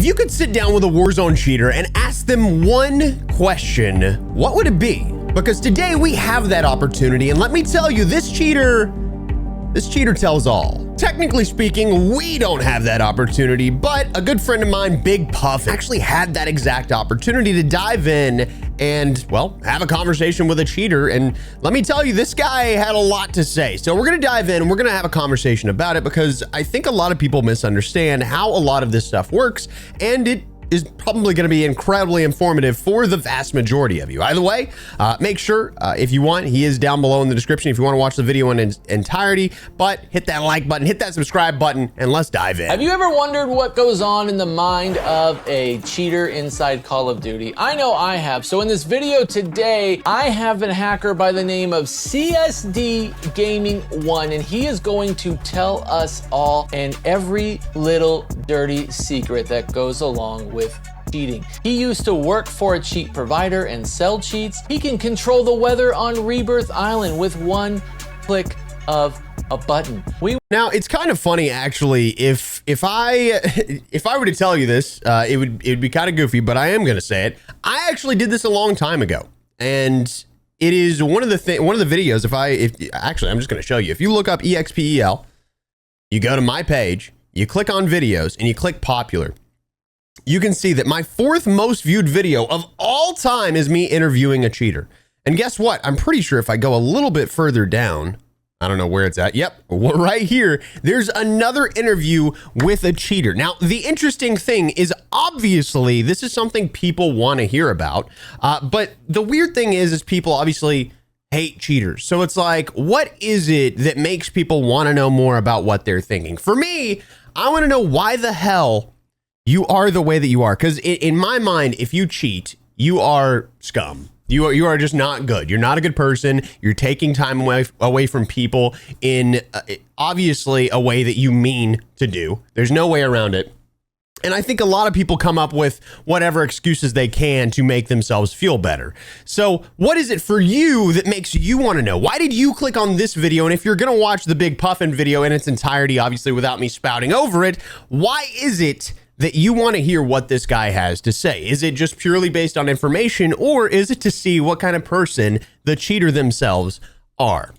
If you could sit down with a Warzone cheater and ask them one question, what would it be? Because today we have that opportunity, and let me tell you, this cheater tells all. Technically speaking, we don't have that opportunity, but a good friend of mine, Big Puffin, actually had that exact opportunity to dive in and, well, have a conversation with a cheater. And let me tell you, this guy had a lot to say. So we're gonna dive in and we're gonna have a conversation about it, because I think a lot of people misunderstand how a lot of this stuff works, and it is probably going to be incredibly informative for the vast majority of you. Either way, make sure if you want, he is down below in the description if you want to watch the video in its entirety, but hit that like button, hit that subscribe button, and let's dive in. Have you ever wondered what goes on in the mind of a cheater inside Call of Duty? I know I have. So in this video today, I have a hacker by the name of CSD Gaming 1, and he is going to tell us all and every little dirty secret that goes along with cheating. He used to work for a cheat provider and sell cheats. He can control the weather on Rebirth Island with one click of a button. Now it's kind of funny, actually. If I were to tell you this, it would be kind of goofy, but I am going to say it. I actually did this a long time ago, and it is one of the videos. Actually, I'm just going to show you. If you look up EXPEL, you go to my page, you click on videos, and you click popular. You can see that my 4th most viewed video of all time is me interviewing a cheater. And guess what? I'm pretty sure if I go a little bit further down, I don't know where it's at. Yep, right here, there's another interview with a cheater. Now, the interesting thing is, obviously, this is something people want to hear about. But the weird thing is people obviously hate cheaters. So it's like, what is it that makes people want to know more about what they're thinking? For me, I want to know why the hell you are the way that you are. Because in my mind, if you cheat, you are scum. You are just not good. You're not a good person. You're taking time away from people in obviously a way that you mean to do. There's no way around it. And I think a lot of people come up with whatever excuses they can to make themselves feel better. So what is it for you that makes you want to know? Why did you click on this video? And if you're going to watch the Big Puffin video in its entirety, obviously without me spouting over it, why is it that you want to hear what this guy has to say? Is it just purely based on information, or is it to see what kind of person the cheater themselves are?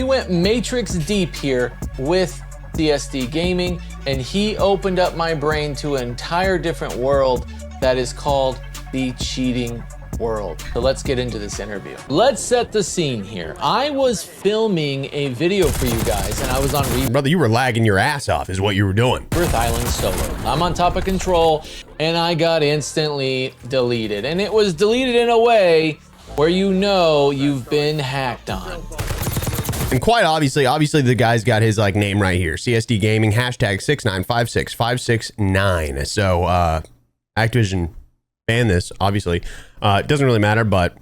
We went matrix deep here with CSD Gaming, and he opened up my brain to an entire different world that is called the cheating world. So let's get into this interview. Let's set the scene here. I was filming a video for you guys, and I was on Brother, you were lagging your ass off is what you were doing. Rebirth Island solo. I'm on top of control, and I got instantly deleted. And it was deleted in a way where you know you've been hacked on. And quite obviously the guy's got his name right here. CSD Gaming, hashtag 6956569. So Activision banned this, obviously. It doesn't really matter, but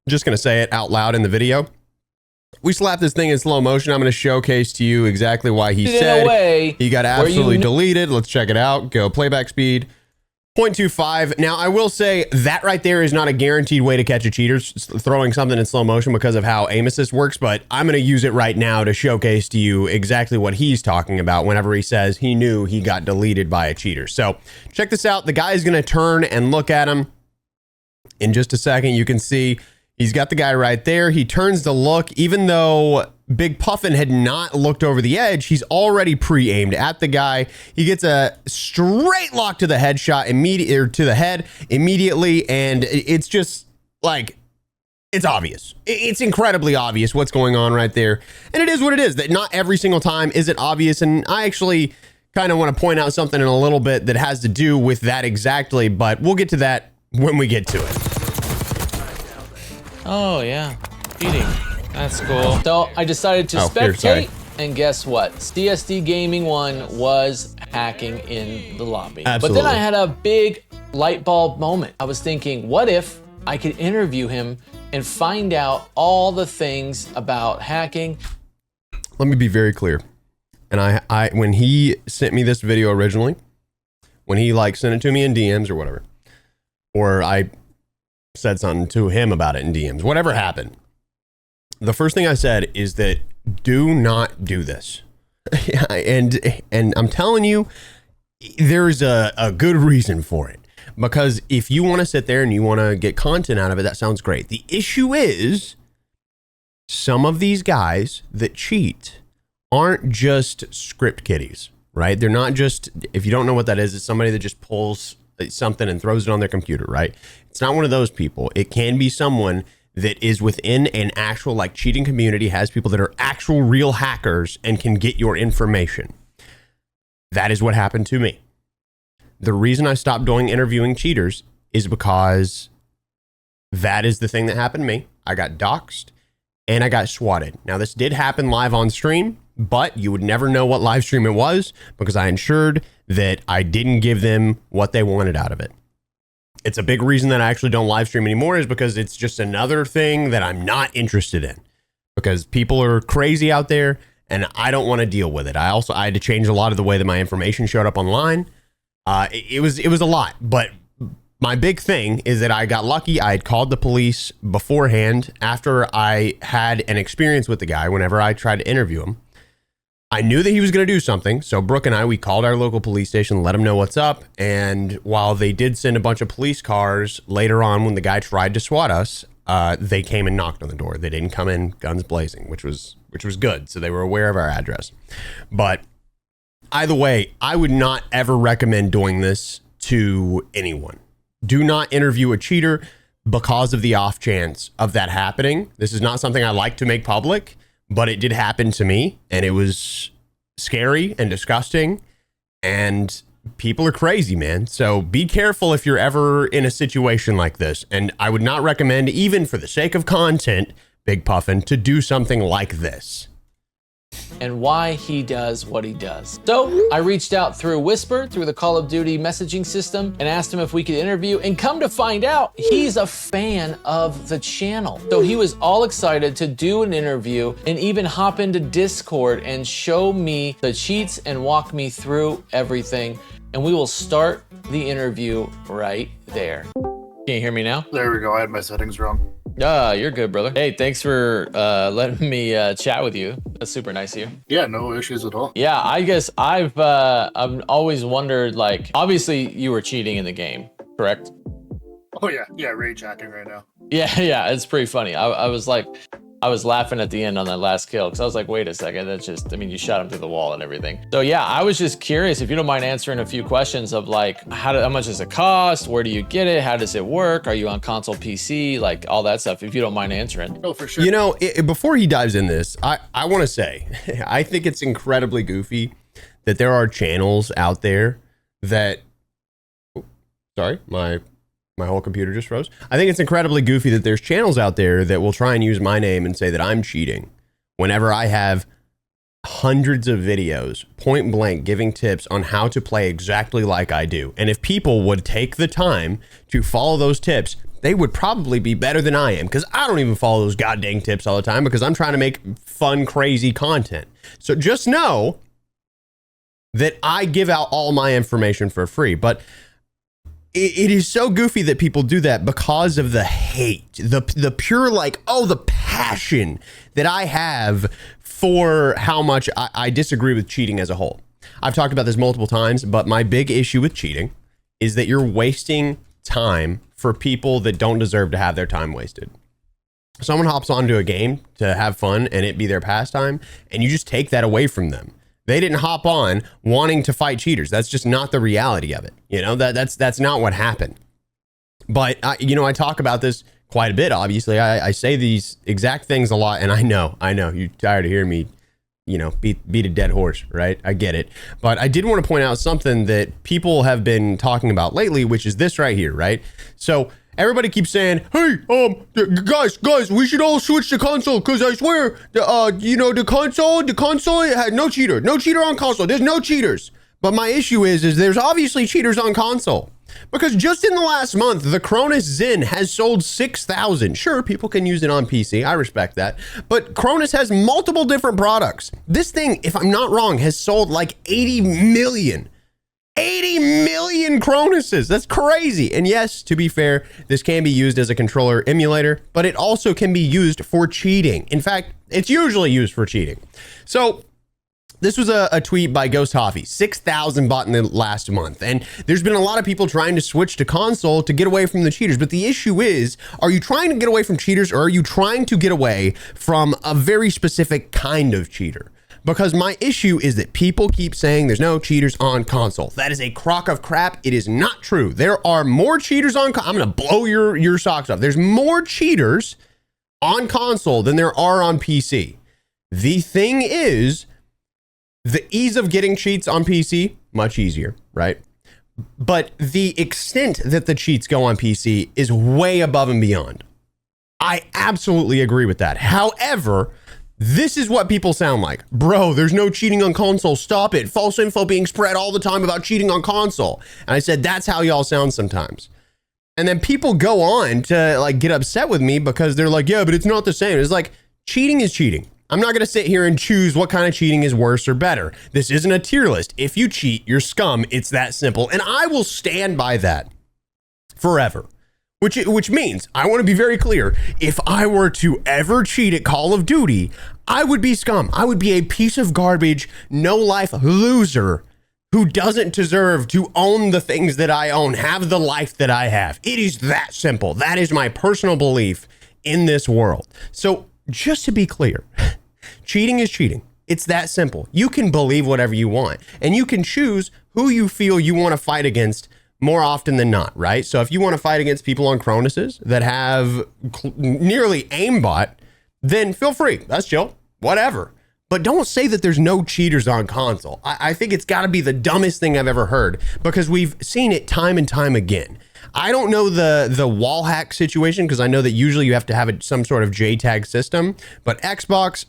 just going to say it out loud in the video. We slapped this thing in slow motion. I'm going to showcase to you exactly why he said he got absolutely deleted. Let's check it out. Go playback speed, 0.25. Now, I will say that right there is not a guaranteed way to catch a cheater, throwing something in slow motion, because of how aim assist works, but I'm going to use it right now to showcase to you exactly what he's talking about whenever he says he knew he got deleted by a cheater. So check this out. The guy is going to turn and look at him. In just a second, you can see he's got the guy right there. He turns to look. Even though Big Puffin had not looked over the edge, he's already pre-aimed at the guy. He gets a straight lock to the headshot immediately, and it's just like, it's obvious. It's incredibly obvious what's going on right there. And it is what it is. That not every single time is it obvious. And I actually kind of want to point out something in a little bit that has to do with that exactly, but we'll get to that when we get to it. Oh yeah, cheating. That's cool. So I decided to spectate, and guess what? CSD Gaming 1 was hacking in the lobby. Absolutely. But then I had a big light bulb moment. I was thinking, what if I could interview him and find out all the things about hacking? Let me be very clear. And I when he sent me this video originally, when he sent it to me in DMs or whatever, or I said something to him about it in DMs, whatever happened, the first thing I said is that do not do this. and I'm telling you, there's a good reason for it. Because if you want to sit there and you want to get content out of it, that sounds great. The issue is some of these guys that cheat aren't just script kiddies, right? They're not just, if you don't know what that is, it's somebody that just pulls something and throws it on their computer, right? It's not one of those people. It can be someone that is within an actual like cheating community, has people that are actual real hackers and can get your information. That is what happened to me. The reason I stopped doing interviewing cheaters is because that is the thing that happened to me. I got doxxed and I got swatted. Now, this did happen live on stream, but you would never know what live stream it was because I ensured that I didn't give them what they wanted out of it. It's a big reason that I actually don't live stream anymore is because it's just another thing that I'm not interested in because people are crazy out there and I don't want to deal with it. I had to change a lot of the way that my information showed up online. It was a lot, but my big thing is that I got lucky. I had called the police beforehand after I had an experience with the guy. Whenever I tried to interview him, I knew that he was going to do something. So Brooke and we called our local police station, let them know what's up. And while they did send a bunch of police cars later on, when the guy tried to swat us, they came and knocked on the door. They didn't come in guns blazing, which was good. So they were aware of our address, but either way, I would not ever recommend doing this to anyone. Do not interview a cheater because of the off chance of that happening. This is not something I like to make public, but it did happen to me and it was scary and disgusting and people are crazy, man. So be careful if you're ever in a situation like this. And I would not recommend, even for the sake of content, Big Puffin, to do something like this. And why he does what he does. So I reached out through Whisper, through the Call of Duty messaging system, and asked him if we could interview, and come to find out, he's a fan of the channel. So he was all excited to do an interview and even hop into Discord and show me the cheats and walk me through everything. And we will start the interview right there. Can you hear me now? There we go. I had my settings wrong. You're good, brother. Hey, thanks for letting me chat with you. That's super nice of you. Yeah, no issues at all. Yeah, I guess I've always wondered, like, obviously you were cheating in the game, correct? Oh yeah, rage hacking right now. Yeah, it's pretty funny. I was laughing at the end on that last kill because I was like, wait a second, that's just, I mean, you shot him through the wall and everything. So yeah, I was just curious if you don't mind answering a few questions of like, how much does it cost? Where do you get it? How does it work? Are you on console, PC? Like all that stuff, if you don't mind answering. Oh, for sure. You know, before he dives in this, I want to say, I think it's incredibly goofy that there are channels out there that, sorry, my whole computer just froze. I think it's incredibly goofy that there's channels out there that will try and use my name and say that I'm cheating whenever I have hundreds of videos point blank giving tips on how to play exactly like I do. And if people would take the time to follow those tips, they would probably be better than I am, because I don't even follow those goddamn tips all the time because I'm trying to make fun, crazy content. So just know that I give out all my information for free. But it is so goofy that people do that because of the hate, the pure, like, oh, the passion that I have for how much I disagree with cheating as a whole. I've talked about this multiple times, but my big issue with cheating is that you're wasting time for people that don't deserve to have their time wasted. Someone hops onto a game to have fun and it be their pastime, and you just take that away from them. They didn't hop on wanting to fight cheaters. That's just not the reality of it. You know, that's not what happened. But I talk about this quite a bit. Obviously, I say these exact things a lot, and I know you're tired of hearing me, beat a dead horse, right? I get it. But I did want to point out something that people have been talking about lately, which is this right here, right? So everybody keeps saying, hey, guys, we should all switch to console, because I swear, the console had no cheater on console. There's no cheaters. But my issue is there's obviously cheaters on console, because just in the last month, the Cronus Zen has sold 6,000. Sure, people can use it on PC. I respect that. But Cronus has multiple different products. This thing, if I'm not wrong, has sold like 80 million. 80 million Cronuses. That's crazy. And yes, to be fair, this can be used as a controller emulator, but it also can be used for cheating. In fact, it's usually used for cheating. So This was a tweet by Ghost Hoffy, 6,000 bought in the last month. And there's been a lot of people trying to switch to console to get away from the cheaters. But the issue is, are you trying to get away from cheaters, or are you trying to get away from a very specific kind of cheater? Because my issue is that people keep saying there's no cheaters on console. That is a crock of crap. It is not true. There are more cheaters on I'm going to blow your socks off. There's more cheaters on console than there are on PC. The thing is, the ease of getting cheats on PC, much easier, right? But the extent that the cheats go on PC is way above and beyond. I absolutely agree with that. However, this is what people sound like. Bro, there's no cheating on console. Stop it. False info being spread all the time about cheating on console. And I said, that's how y'all sound sometimes. And then people go on to like get upset with me because they're like, yeah, but it's not the same. It's like, cheating is cheating. I'm not going to sit here and choose what kind of cheating is worse or better. This isn't a tier list. If you cheat, you're scum. It's that simple. And I will stand by that forever. Which means, I want to be very clear, if I were to ever cheat at Call of Duty, I would be scum. I would be a piece of garbage, no-life loser who doesn't deserve to own the things that I own, have the life that I have. It is that simple. That is my personal belief in this world. So, just to be clear, cheating is cheating. It's that simple. You can believe whatever you want, and you can choose who you feel you want to fight against more often than not, right? So if you want to fight against people on Cronuses that have nearly aimbot, then feel free. That's chill. Whatever. But don't say that there's no cheaters on console. I think it's got to be the dumbest thing I've ever heard, because we've seen it time and time again. I don't know the wall hack situation, because I know that usually you have to have some sort of JTAG system, but Xbox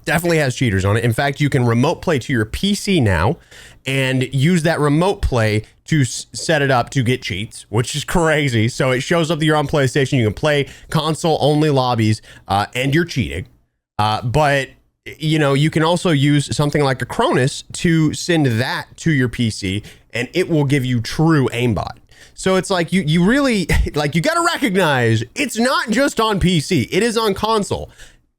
definitely has cheaters on it. In fact, you can remote play to your PC now and use that remote play to set it up to get cheats, which is crazy. So it shows up that you're on PlayStation. You can play console only lobbies and you're cheating. But you know, you can also use something like a Cronus to send that to your PC, and it will give you true aimbot. So it's like you really, like, you got to recognize it's not just on PC. It is on console.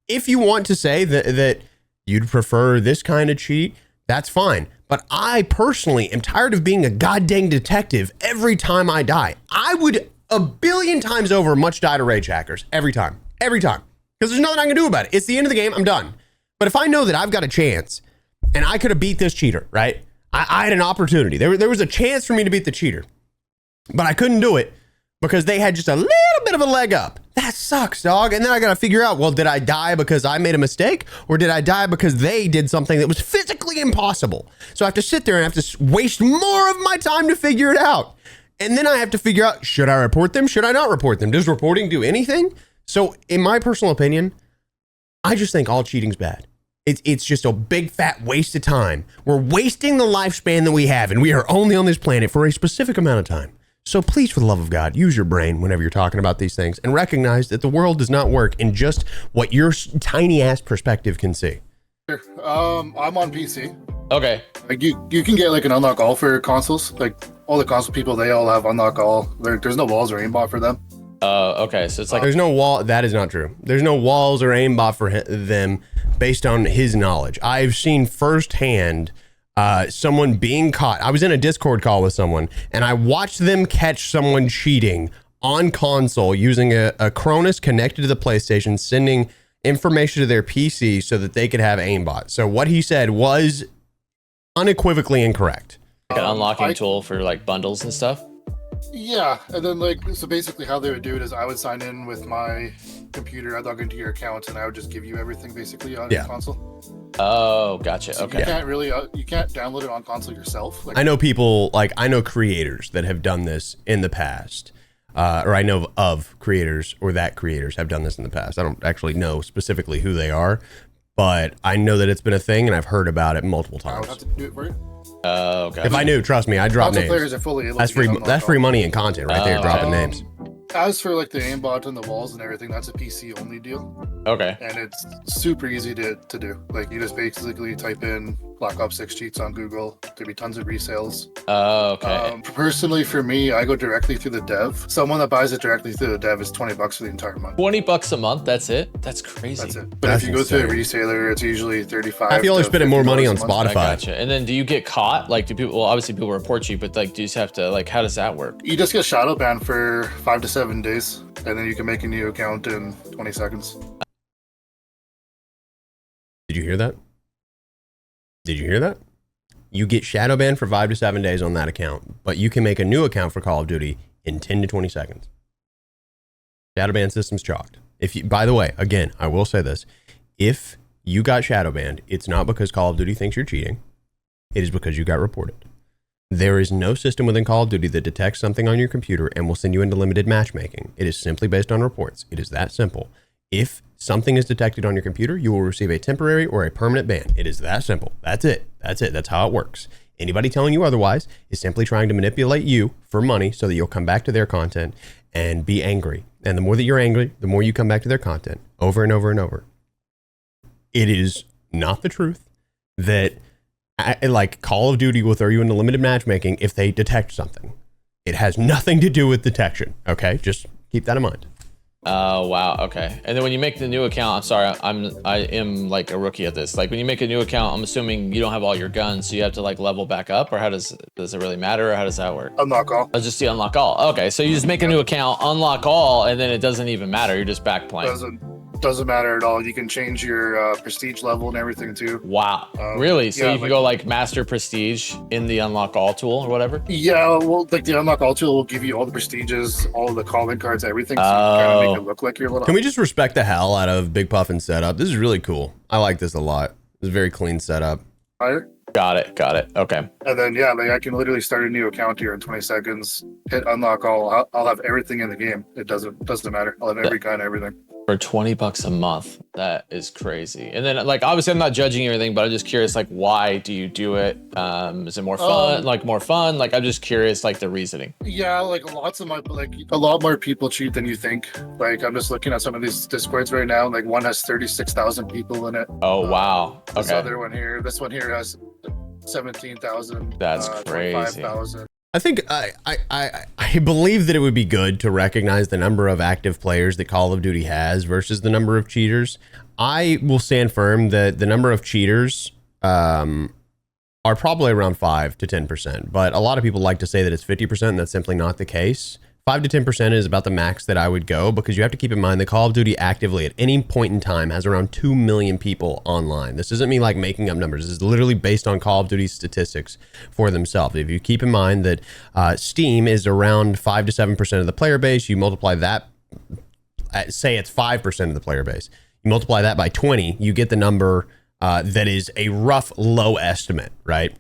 If you want to say that you'd prefer this kind of cheat, that's fine. But I personally am tired of being a goddamn detective every time I die. I would 1,000,000,000 times over much die to rage hackers every time. Every time. Because there's nothing I can do about it. It's the end of the game. I'm done. But if I know that I've got a chance and I could have beat this cheater, right? I had an opportunity. There was a chance for me to beat the cheater, but I couldn't do it because they had just a little bit of a leg up. That sucks, dog. And then I got to figure out, well, did I die because I made a mistake, or did I die because they did something that was physically impossible? So I have to sit there and I have to waste more of my time to figure it out. And then I have to figure out, should I report them? Should I not report them? Does reporting do anything? So in my personal opinion, I just think all cheating's bad. It's just a big fat waste of time. We're wasting the lifespan that we have, and we are only on this planet for a specific amount of time. So please, for the love of God, use your brain whenever you're talking about these things, and recognize that the world does not work in just what your tiny ass perspective can see. Sure. I'm on PC. Okay. Like you can get like an unlock all for consoles. Like all the console people, they all have unlock all. There's no walls or aimbot for them. Okay, so it's like there's no wall. That is not true. There's no walls or aimbot for them based on his knowledge. I've seen firsthand someone being caught. I was in a Discord call with someone, and I watched them catch someone cheating on console using a Cronus connected to the PlayStation, sending information to their PC so that they could have aimbot. So what he said was unequivocally incorrect. an unlocking tool for like bundles and stuff. Yeah, and then like, so basically how they would do it is I would sign in with my computer, I'd log into your account, and I would just give you everything basically on your console. Oh, gotcha. So okay. You can't really, you can't download it on console yourself. Like, I know people, like I know creators that have done this in the past, or I know of creators or that creators have done this in the past. I don't actually know specifically who they are, but I know that it's been a thing and I've heard about it multiple times. I would have to do it for you. Okay. If I knew, trust me, I'd drop names. Players are fully able that's to free. That's free money and content right there, dropping names. As for like the aimbot and the walls and everything, that's a PC only deal. Okay. And it's super easy to do. Like, you just basically type in Black Ops 6 cheats on Google. There'd be tons of resales. Oh, okay. Personally, for me, I go directly through the dev. Someone that buys it directly through the dev is $20 for the entire month. $20 a month. That's it. That's crazy. That's it. But if you go through a reseller, it's usually 35. I feel like spending more money on Spotify. I gotcha. And then do you get caught? Like, do people? Well, obviously people report you, but like, do you just have to like? How does that work? You just get shadow banned for 5 to 7 days, and then you can make a new account in 20 seconds. Did you hear that? Did you hear that? You get shadow banned for 5 to 7 days on that account, but you can make a new account for Call of Duty in 10 to 20 seconds. Shadow ban system's chalked. If you, by the way, again, I will say this. If you got shadow banned, it's not because Call of Duty thinks you're cheating. It is because you got reported. There is no system within Call of Duty that detects something on your computer and will send you into limited matchmaking. It is simply based on reports. It is that simple. If something is detected on your computer, you will receive a temporary or a permanent ban. It is that simple. That's it. That's it. That's how it works. Anybody telling you otherwise is simply trying to manipulate you for money so that you'll come back to their content and be angry. And the more that you're angry, the more you come back to their content over and over and over. It is not the truth that like Call of Duty will throw you into limited matchmaking if they detect something. It has nothing to do with detection. Okay, just keep that in mind. Oh, wow. Okay. And then when you make the new account, I'm sorry, I am like a rookie at this. Like when you make a new account, I'm assuming you don't have all your guns, so you have to like level back up, or how does it really matter, or how does that work? Unlock all. Oh, just the unlock all. Okay, so you just make a new account, unlock all, and then it doesn't even matter. You're just back playing. Doesn't matter at all. You can change your prestige level and everything too. Wow. Really? So yeah, you can go like master prestige in the unlock all tool or whatever? Yeah, well, like the unlock all tool will give you all the prestiges, all the calling cards, everything. So you can kind of make it look like you're a little. Can we just respect the hell out of Big Puffin setup? This is really cool. I like this a lot. It's a very clean setup. Higher. Got it. Okay. And then, yeah, like I can literally start a new account here in 20 seconds, hit unlock all. I'll have everything in the game. It doesn't matter. I'll have every kind of everything. For $20 a month, that is crazy. And then, like, obviously, I'm not judging anything, but I'm just curious, like, why do you do it? Is it more fun? Like, I'm just curious, like, the reasoning. Yeah, like a lot more people cheat than you think. Like, I'm just looking at some of these Discords right now. Like, one has 36,000 people in it. Oh wow. Okay. This other one here, this one here has 17,000. That's crazy. 25,000. I think I believe that it would be good to recognize the number of active players that Call of Duty has versus the number of cheaters. I will stand firm that the number of cheaters are probably around 5 to 10%, but a lot of people like to say that it's 50%, and that's simply not the case. 5 to 10% is about the max that I would go, because you have to keep in mind that Call of Duty actively at any point in time has around 2 million people online. This isn't me like making up numbers. This is literally based on Call of Duty statistics for themselves. If you keep in mind that Steam is around 5 to 7% of the player base, you multiply that, say it's 5% of the player base, you multiply that by 20, you get the number that is a rough low estimate, right?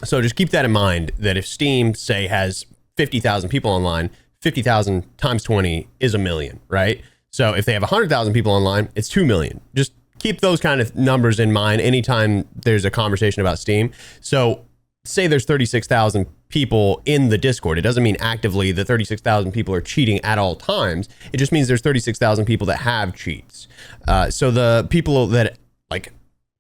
So just keep that in mind, that if Steam, say, has 50,000 people online, 50,000 times 20 is 1 million, right? So if they have 100,000 people online, it's 2 million. Just keep those kind of numbers in mind anytime there's a conversation about Steam. So say there's 36,000 people in the Discord. It doesn't mean actively the 36,000 people are cheating at all times. It just means there's 36,000 people that have cheats. So the people that like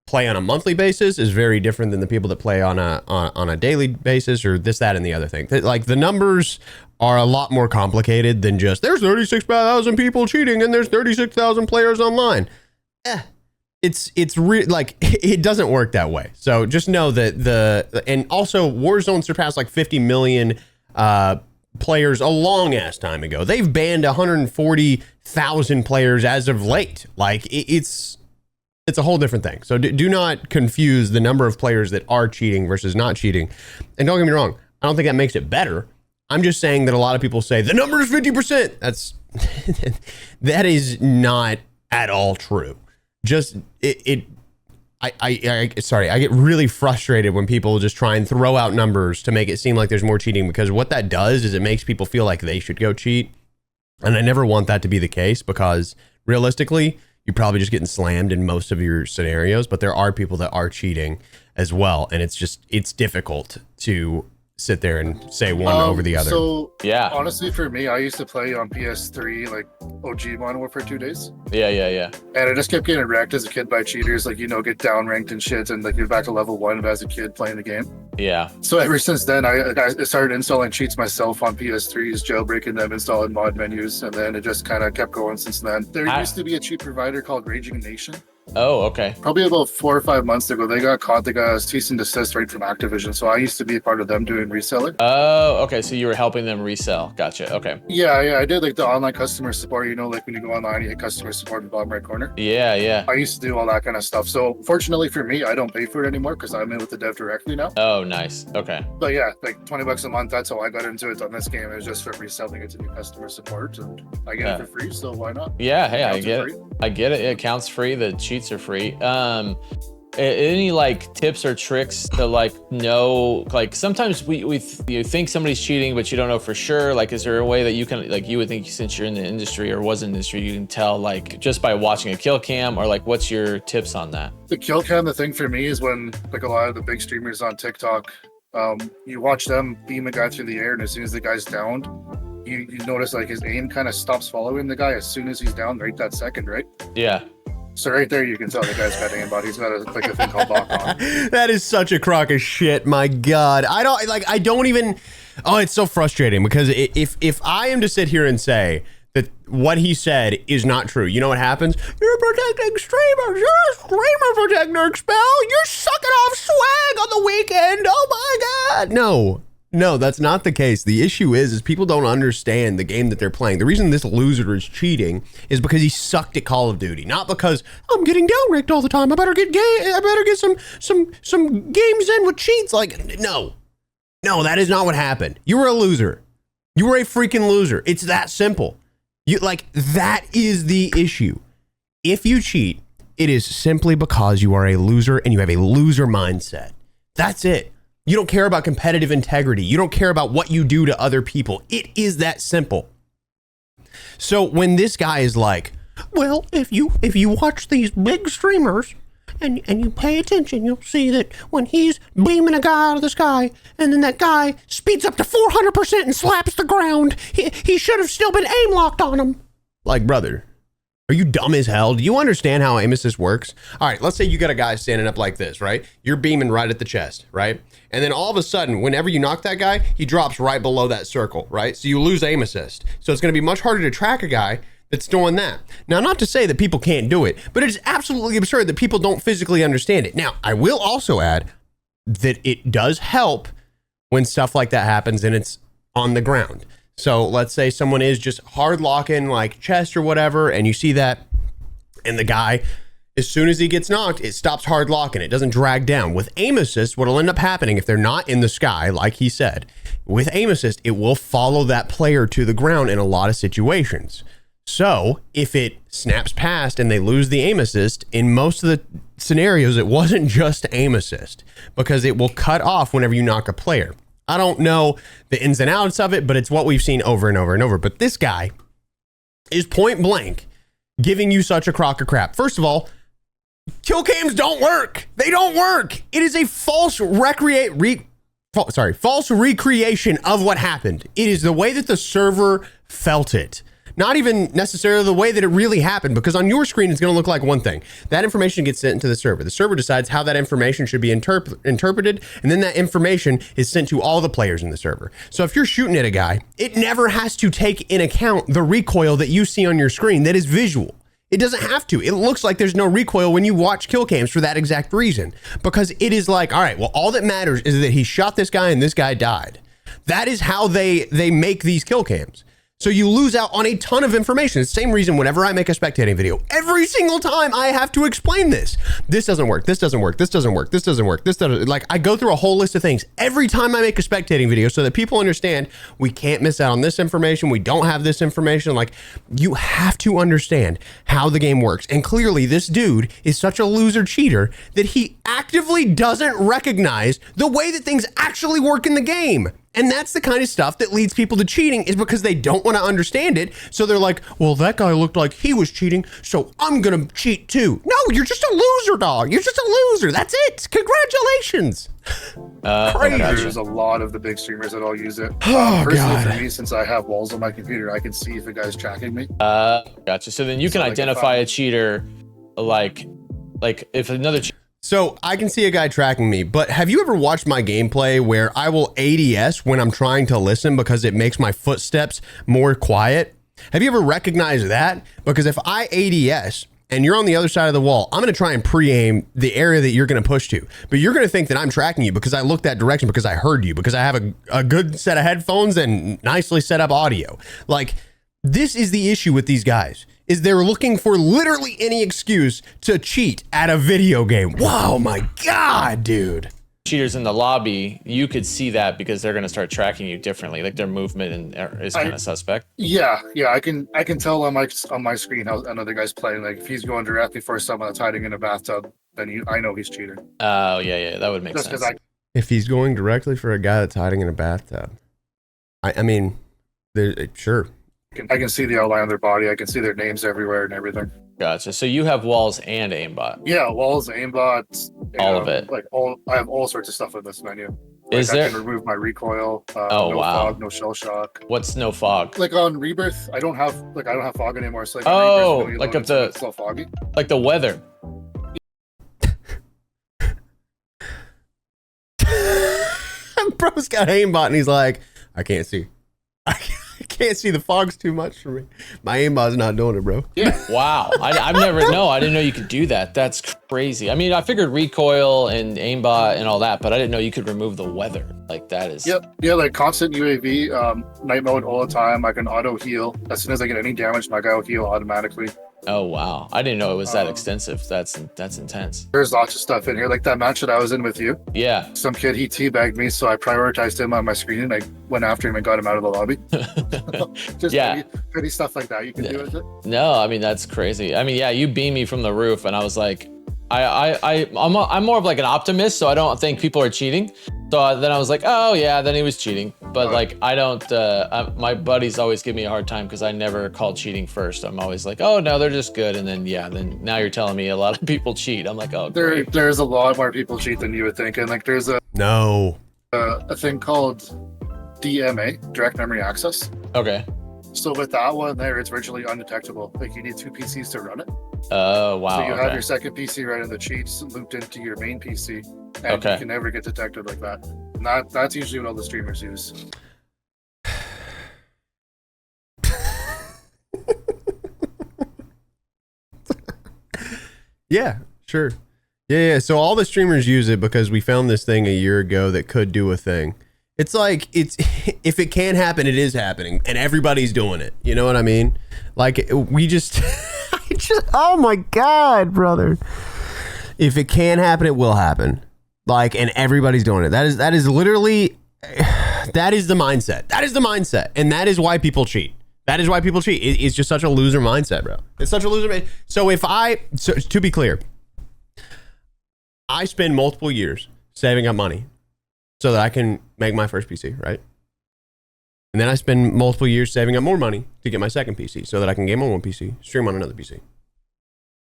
play on a monthly basis is very different than the people that play on a daily basis, or this, that, and the other thing. Like the numbers are a lot more complicated than just there's 36,000 people cheating and there's 36,000 players online. It's like it doesn't work that way. So just know that and also Warzone surpassed like 50 million players a long ass time ago. They've banned 140,000 players as of late. Like it's a whole different thing. So do not confuse the number of players that are cheating versus not cheating. And don't get me wrong, I don't think that makes it better. I'm just saying that a lot of people say the number is 50%. That is not at all true. Just I get really frustrated when people just try and throw out numbers to make it seem like there's more cheating, because what that does is it makes people feel like they should go cheat. And I never want that to be the case, because realistically, you're probably just getting slammed in most of your scenarios, but there are people that are cheating as well. And it's difficult to sit there and say one over the other. So Yeah. honestly, for me, I used to play on PS3 like OG Modern Warfare 2 days, Yeah. and I just kept getting wrecked as a kid by cheaters, like, you know, get down ranked and shit, and like you're back to level 1 as a kid playing the game. Yeah. So ever since then, I started installing cheats myself on PS3s, jailbreaking them, installing mod menus, and then it just kind of kept going since then. There used to be a cheat provider called Raging Nation. Oh, okay. Probably about 4 or 5 months ago, they got caught. They got a cease and desist right from Activision. So I used to be a part of them doing reselling. Oh, okay. So you were helping them resell. Gotcha. Okay. Yeah, I did like the online customer support. You know, like when you go online, you hit customer support in the bottom right corner. Yeah. I used to do all that kind of stuff. So fortunately for me, I don't pay for it anymore because I'm in with the dev directly now. Oh, nice. Okay. But yeah, like $20 a month. That's how I got into it on this game. It was just for reselling it to new customer support, and I get it for free. So why not? Yeah. Hey, I Accounts get are it. free. I get it. It counts free. The cheats are free. Any like tips or tricks to like know, like sometimes you think somebody's cheating, but you don't know for sure. Like, is there a way that you can, like, you would think since you're in the industry or was in the industry, you can tell like just by watching a kill cam, or like what's your tips on that? The kill cam, the thing for me is when like a lot of the big streamers on TikTok, you watch them beam a guy through the air, and as soon as the guy's downed, you notice like his aim kind of stops following the guy as soon as he's down right that second, right? Yeah. So right there, you can tell the guy's got aimbot. He's got a thing called lock on. That is such a crock of shit. My God, I don't even. Oh, it's so frustrating because if I am to sit here and say that what he said is not true, you know what happens? You're protecting streamers. You're a streamer protector, Expel. You're sucking off swag on the weekend. Oh my God, no, that's not the case. The issue is people don't understand the game that they're playing. The reason this loser is cheating is because he sucked at Call of Duty, not because I'm getting downranked all the time. I better get some games in with cheats. Like, no, that is not what happened. You were a loser. You were a freaking loser. It's that simple. That is the issue. If you cheat, it is simply because you are a loser and you have a loser mindset. That's it. You don't care about competitive integrity. You don't care about what you do to other people. It is that simple. So when this guy is like, well, if you watch these big streamers and you pay attention, you'll see that when he's beaming a guy out of the sky and then that guy speeds up to 400% and slaps the ground, he should have still been aim locked on him. Like, brother, are you dumb as hell? Do you understand how aim assist works? All right, let's say you got a guy standing up like this, right? You're beaming right at the chest, right? And then all of a sudden, whenever you knock that guy, he drops right below that circle, right? So you lose aim assist. So it's going to be much harder to track a guy that's doing that. Now, not to say that people can't do it, but it is absolutely absurd that people don't physically understand it. Now, I will also add that it does help when stuff like that happens and it's on the ground. So let's say someone is just hard locking like chest or whatever, and you see that, and the guy, as soon as he gets knocked, it stops hard locking. It doesn't drag down. With aim assist, what'll end up happening if they're not in the sky, like he said, with aim assist, it will follow that player to the ground in a lot of situations. So if it snaps past and they lose the aim assist, in most of the scenarios, it wasn't just aim assist because it will cut off whenever you knock a player. I don't know the ins and outs of it, but it's what we've seen over and over and over. But this guy is point blank giving you such a crock of crap. First of all, kill cams don't work. They don't work. It is a false recreation of what happened. It is the way that the server felt it. Not even necessarily the way that it really happened, because on your screen, it's going to look like one thing. That information gets sent to the server. The server decides how that information should be interpreted, and then that information is sent to all the players in the server. So if you're shooting at a guy, it never has to take in account the recoil that you see on your screen that is visual. It doesn't have to. It looks like there's no recoil when you watch kill cams for that exact reason, because it is like, all right, well, all that matters is that he shot this guy and this guy died. That is how they make these kill cams. So you lose out on a ton of information. It's the same reason whenever I make a spectating video, every single time I have to explain this. This doesn't work. This doesn't work. This doesn't work. This doesn't work. This doesn't. Like, I go through a whole list of things every time I make a spectating video so that people understand we can't miss out on this information. We don't have this information. Like, you have to understand how the game works. And clearly this dude is such a loser cheater that he actively doesn't recognize the way that things actually work in the game. And that's the kind of stuff that leads people to cheating, is because they don't want to understand it. So they're like, well, that guy looked like he was cheating, so I'm going to cheat too. No, you're just a loser, dog. You're just a loser. That's it. Congratulations. Crazy. There's a lot of the big streamers that all use it. Oh, Personally, God. for me, since I have walls on my computer, I can see if a guy's tracking me. Gotcha. So then you can like, identify a cheater, like if another So I can see a guy tracking me, but have you ever watched my gameplay where I will ADS when I'm trying to listen because it makes my footsteps more quiet? Have you ever recognized that? Because if I ADS and you're on the other side of the wall, I'm going to try and pre-aim the area that you're going to push to, but you're going to think that I'm tracking you because I looked that direction, because I heard you, because I have a good set of headphones and nicely set up audio. Like, this is the issue with these guys, is they're looking for literally any excuse to cheat at a video game. Wow, my God, dude. cheaters in the lobby, you could see that because they're going to start tracking you differently. Like their movement is kind of suspect. Yeah, I can tell on my screen how another guy's playing. Like if he's going directly for someone that's hiding in a bathtub, then I know he's cheating. Oh yeah, that would make sense. If he's going directly for a guy that's hiding in a bathtub, I mean, sure. I can see the outline of their body. I can see their names everywhere and everything. Gotcha. So you have walls and aimbot. Yeah, walls, aimbot, all of it. I have all sorts of stuff in this menu. Is there? I can remove my recoil. Oh no wow. fog, no shell shock. What's no fog? Like on Rebirth, I don't have fog anymore. So like up the it's so foggy. Like the weather. Bro's got aimbot and he's like, I can't see. I can't see. The fog's too much for me. My aimbot's not doing it, bro. Yeah. Wow. I didn't know you could do that. That's crazy. I mean, I figured recoil and aimbot and all that, but I didn't know you could remove the weather. Like that is. Yep. Yeah, like constant UAV, night mode all the time. I can auto heal. As soon as I get any damage, my guy will heal automatically. Oh wow. I didn't know it was that extensive. That's intense. There's lots of stuff in here. Like that match that I was in with you. Yeah. Some kid, he teabagged me, so I prioritized him on my screen and I went after him and got him out of the lobby. Just pretty stuff like that you can do with it. No, I mean that's crazy. I mean, yeah, you beamed me from the roof and I was like, I'm more of like an optimist, so I don't think people are cheating. So then I was like, oh yeah, then he was cheating. But like I don't, my buddies always give me a hard time because I never call cheating first. I'm always like, oh no, they're just good. And then then now you're telling me a lot of people cheat. I'm like, oh great. There's a lot more people cheat than you would think. And like there's a thing called DMA, direct memory access. Okay. So with that one there, it's virtually undetectable. Like you need 2 PCs to run it. Oh wow. So you have your second PC running the cheats looped into your main PC, and you can never get detected like that. And that's usually what all the streamers use. Yeah, sure. Yeah. So all the streamers use it because we found this thing a year ago that could do a thing. It's like, if it can happen, it is happening and everybody's doing it. You know what I mean? Like we just, oh my God, brother. If it can happen, it will happen. Like, and everybody's doing it. That is literally, that is the mindset. That is the mindset. And that is why people cheat. That is why people cheat. It's just such a loser mindset, bro. It's such a loser. So to be clear, I spend multiple years saving up money so that I can make my first PC, right? And then I spend multiple years saving up more money to get my second PC so that I can game on one PC, stream on another PC.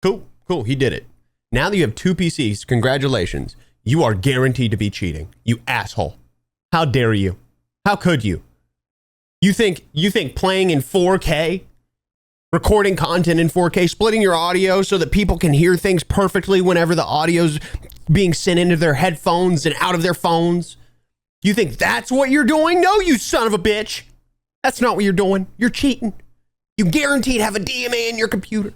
Cool. He did it. Now that you have 2 PCs, congratulations. You are guaranteed to be cheating. You asshole. How dare you? How could you? You think playing in 4K, recording content in 4K, splitting your audio so that people can hear things perfectly whenever the audio's being sent into their headphones and out of their phones? You think that's what you're doing? No, you son of a bitch. That's not what you're doing. You're cheating. You guaranteed have a DMA in your computer.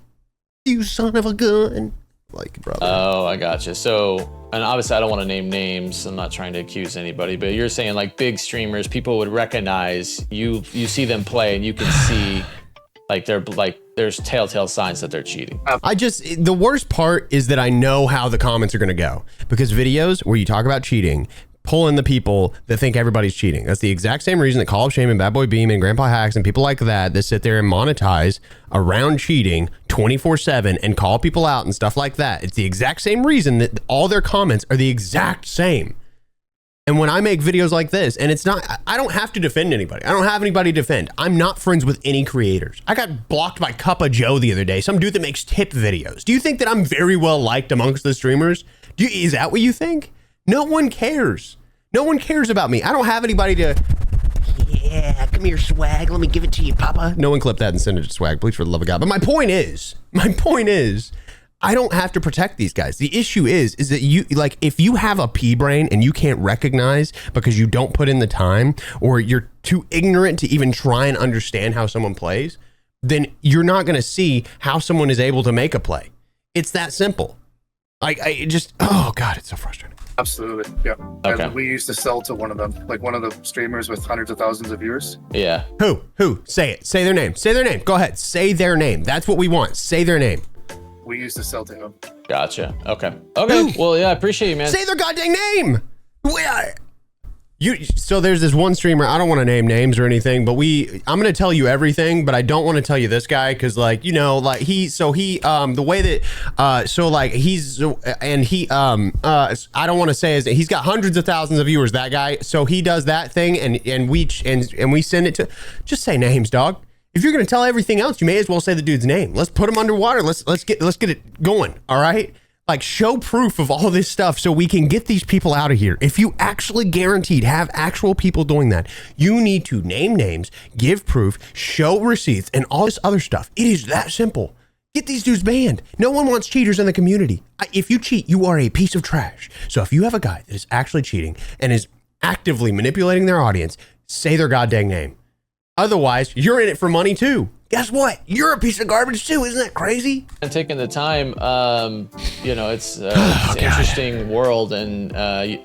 You son of a gun. Like, brother. Oh, I gotcha. So, and obviously I don't want to name names. I'm not trying to accuse anybody, but you're saying like big streamers, people would recognize you see them play and you can see like there's telltale signs that they're cheating. The worst part is that I know how the comments are going to go, because videos where you talk about cheating pull in the people that think everybody's cheating. That's the exact same reason that Call of Shame and Bad Boy Beam and Grandpa Hacks and people like that sit there and monetize around cheating 24/7 and call people out and stuff like that. It's the exact same reason that all their comments are the exact same. And when I make videos like this, and it's not, I don't have to defend anybody. I don't have anybody to defend. I'm not friends with any creators. I got blocked by Cuppa Joe the other day, some dude that makes tip videos. Do you think that I'm very well liked amongst the streamers? Is that what you think? No one cares. No one cares about me. I don't have anybody to, yeah, come here, swag. Let me give it to you, Papa. No one clip that and send it to swag, please, for the love of God. But my point is, I don't have to protect these guys. The issue is that you, like, if you have a pea brain and you can't recognize because you don't put in the time, or you're too ignorant to even try and understand how someone plays, then you're not going to see how someone is able to make a play. It's that simple. I just, oh God, it's so frustrating. Absolutely, yeah. Okay. And we used to sell to one of them, like one of the streamers with hundreds of thousands of viewers. Yeah. Who? Say it. Say their name. Say their name. Go ahead. Say their name. That's what we want. Say their name. We used to sell to him. Gotcha. Okay. Okay. Well, yeah, I appreciate you, man. Say their goddamn name. So there's this one streamer. I don't want to name names or anything, but I'm going to tell you everything, but I don't want to tell you this guy because, like, you know, like the way that I don't want to say is that he's got hundreds of thousands of viewers. That guy. So he does that thing, and we send it to. Just say names, dog. If you're going to tell everything else, you may as well say the dude's name. Let's put him underwater. Let's get it going. All right. Like, show proof of all this stuff so we can get these people out of here. If you actually guaranteed have actual people doing that, you need to name names, give proof, show receipts, and all this other stuff. It is that simple. Get these dudes banned. No one wants cheaters in the community. If you cheat, you are a piece of trash. So if you have a guy that is actually cheating and is actively manipulating their audience, say their goddamn name. Otherwise, you're in it for money too. Guess what? You're a piece of garbage too. Isn't that crazy? And taking the time, you know, it's an interesting world, and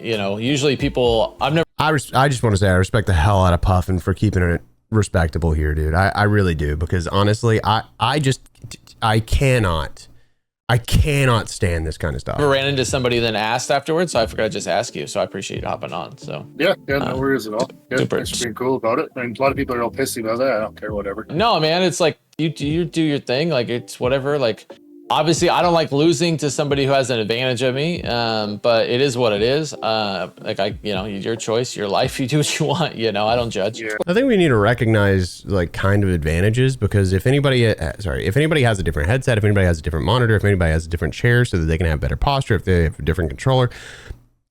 you know, usually people, I just want to say I respect the hell out of Puffin for keeping it respectable here, dude. I really do, because honestly, I cannot stand this kind of stuff. I ran into somebody then asked afterwards, so I forgot to just ask you. So I appreciate you hopping on. So yeah, no worries at all. Yeah, super. Thanks for being cool about it. I mean, a lot of people are all pissy about that. I don't care, whatever. No, man, it's like you do your thing. Like, it's whatever. Like, obviously, I don't like losing to somebody who has an advantage of me, but it is what it is. Like, you know, your choice, your life. You do what you want. You know, I don't judge. Yeah. I think we need to recognize, like, kind of advantages, because if anybody has a different headset, if anybody has a different monitor, if anybody has a different chair so that they can have better posture, if they have a different controller,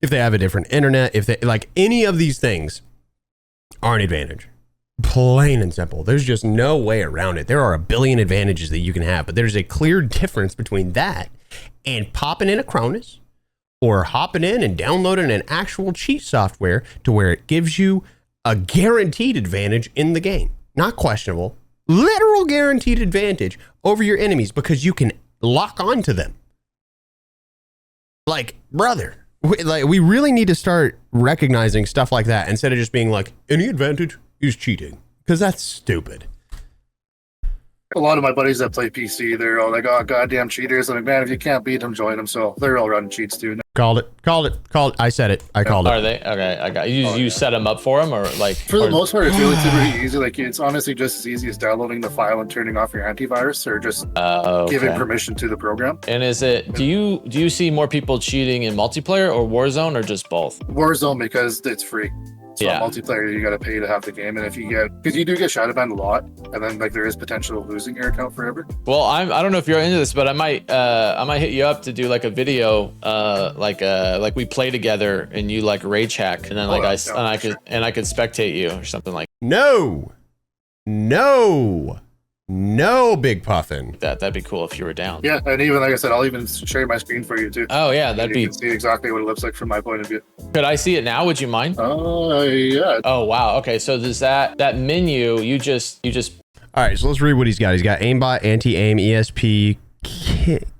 if they have a different internet, if they, like, any of these things are an advantage. Plain and simple. There's just no way around it. There are a billion advantages that you can have, but there's a clear difference between that and popping in a Cronus or hopping in and downloading an actual cheat software to where it gives you a guaranteed advantage in the game. Not questionable, literal guaranteed advantage over your enemies because you can lock onto them. Like, brother, we really need to start recognizing stuff like that instead of just being like, any advantage is cheating, because that's stupid. A lot of my buddies that play PC, they're all like, oh, goddamn cheaters. I'm like, man, if you can't beat them, join them. So they're all running cheats too. Called it. I said it. I called it. Are they? Okay, I got you. You set them up for them, or like? For the most part, it's really super easy. Like, it's honestly just as easy as downloading the file and turning off your antivirus, or just giving permission to the program. And is it? Do you see more people cheating in multiplayer or Warzone, or just both? Warzone, because it's free. So yeah. Multiplayer, you got to pay to have the game, and if you get, because you do get shadow banned a lot, and then like there is potential of losing your account forever. Well, I don't know if you're into this, but I might hit you up to do like a video, like we play together and you like rage hack, and then like I could spectate you or something like. No, Big Puffin. That'd be cool if you were down. Yeah, and even like I said, I'll even share my screen for you too. Oh yeah, you can see exactly what it looks like from my point of view. Could I see it now? Would you mind? Yeah. Oh wow. Okay, so there's that menu. You just. All right, so let's read what he's got. He's got aimbot, anti-aim, ESP,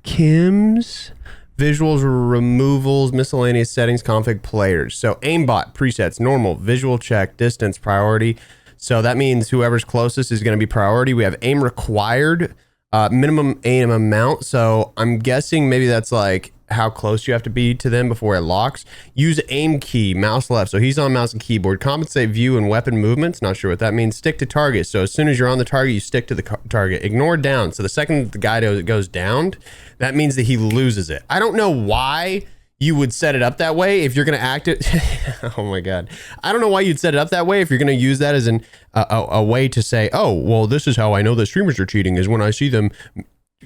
Kims, visuals, removals, miscellaneous settings, config, players. So aimbot presets: normal, visual check, distance, priority. So that means whoever's closest is going to be priority. We have aim required, minimum aim amount. So I'm guessing maybe that's like how close you have to be to them before it locks. Use aim key, mouse left. So he's on mouse and keyboard. Compensate view and weapon movements. Not sure what that means. Stick to target. So as soon as you're on the target, you stick to the target. Ignore down. So the second the guy goes down, that means that he loses it. I don't know why you would set it up that way if you're going to act it. Oh my God. I don't know why you'd set it up that way if you're going to use that as a way to say, oh, well, this is how I know that streamers are cheating, is when I see them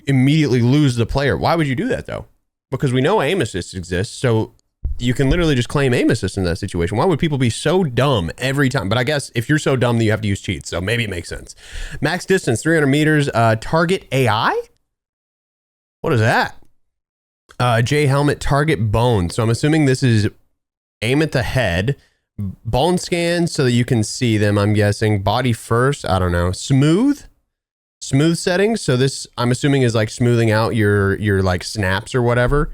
immediately lose the player. Why would you do that though? Because we know aim assist exists. So you can literally just claim aim assist in that situation. Why would people be so dumb every time? But I guess if you're so dumb that you have to use cheats. So maybe it makes sense. Max distance, 300 meters, target AI. What is that? J helmet, target bone. So I'm assuming this is aim at the head, bone scan so that you can see them. I'm guessing body first. I don't know. Smooth settings. So this, I'm assuming, is like smoothing out your like snaps or whatever.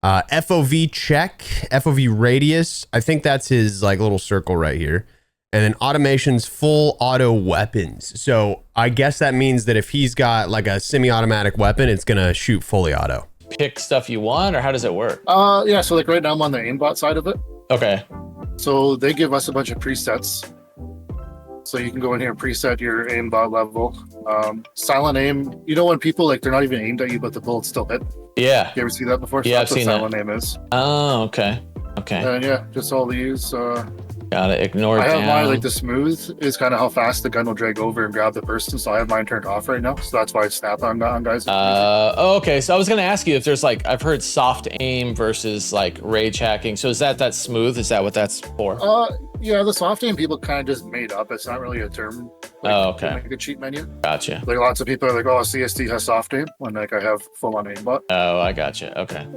FOV check, FOV radius. I think that's his like little circle right here. And then automation's full auto weapons. So I guess that means that if he's got like a semi-automatic weapon, it's gonna shoot fully auto. Pick stuff you want, or how does it work? Yeah, so like right now I'm on the aimbot side of it. Okay. So they give us a bunch of presets. So you can go in here and preset your aimbot level. Silent aim, you know when people like they're not even aimed at you, but the bullets still hit? Yeah. You ever see that before? Yeah, That's I've seen what silent aim is. Oh, okay. Okay. And yeah, just all these. Got it. Ignore I have down. mine like the smooth is kind of how fast the gun will drag over and grab the person. So I have mine turned off right now. So that's why I snap on guys. Oh, okay. So I was gonna ask you if there's like, I've heard soft aim versus like rage hacking. So is that smooth? Is that what that's for? Yeah, the soft aim people kind of just made up. It's not really a term. Like, Oh, okay. Like a cheat menu. Gotcha. Like lots of people are like, oh, CSD has soft aim when like I have full on aimbot. Oh, I gotcha. Okay.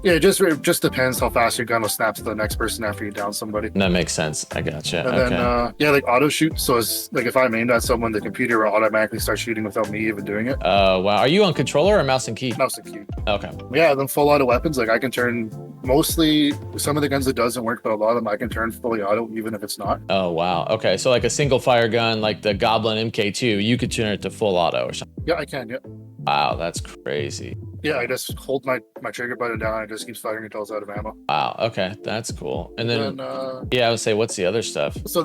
Yeah, it just depends how fast your gun will snap to the next person after you down somebody. That makes sense. I gotcha. And Okay. then yeah, like auto shoot. So it's like if I'm aimed at someone, the computer will automatically start shooting without me even doing it. Oh, wow. Are you on controller or mouse and key? Mouse and key. Okay. Yeah, then full auto weapons. Like I can turn mostly some of the guns it doesn't work, but a lot of them I can turn fully auto even if it's not. Oh, wow. Okay. So like a single fire gun, like the Goblin MK2, you could turn it to full auto or something. Yeah, I can. Yeah. Wow. That's crazy. Yeah, I just hold my trigger button down and it just keeps firing until it's out of ammo. Wow. Okay. That's cool. And then, And, yeah, I would say, what's the other stuff? so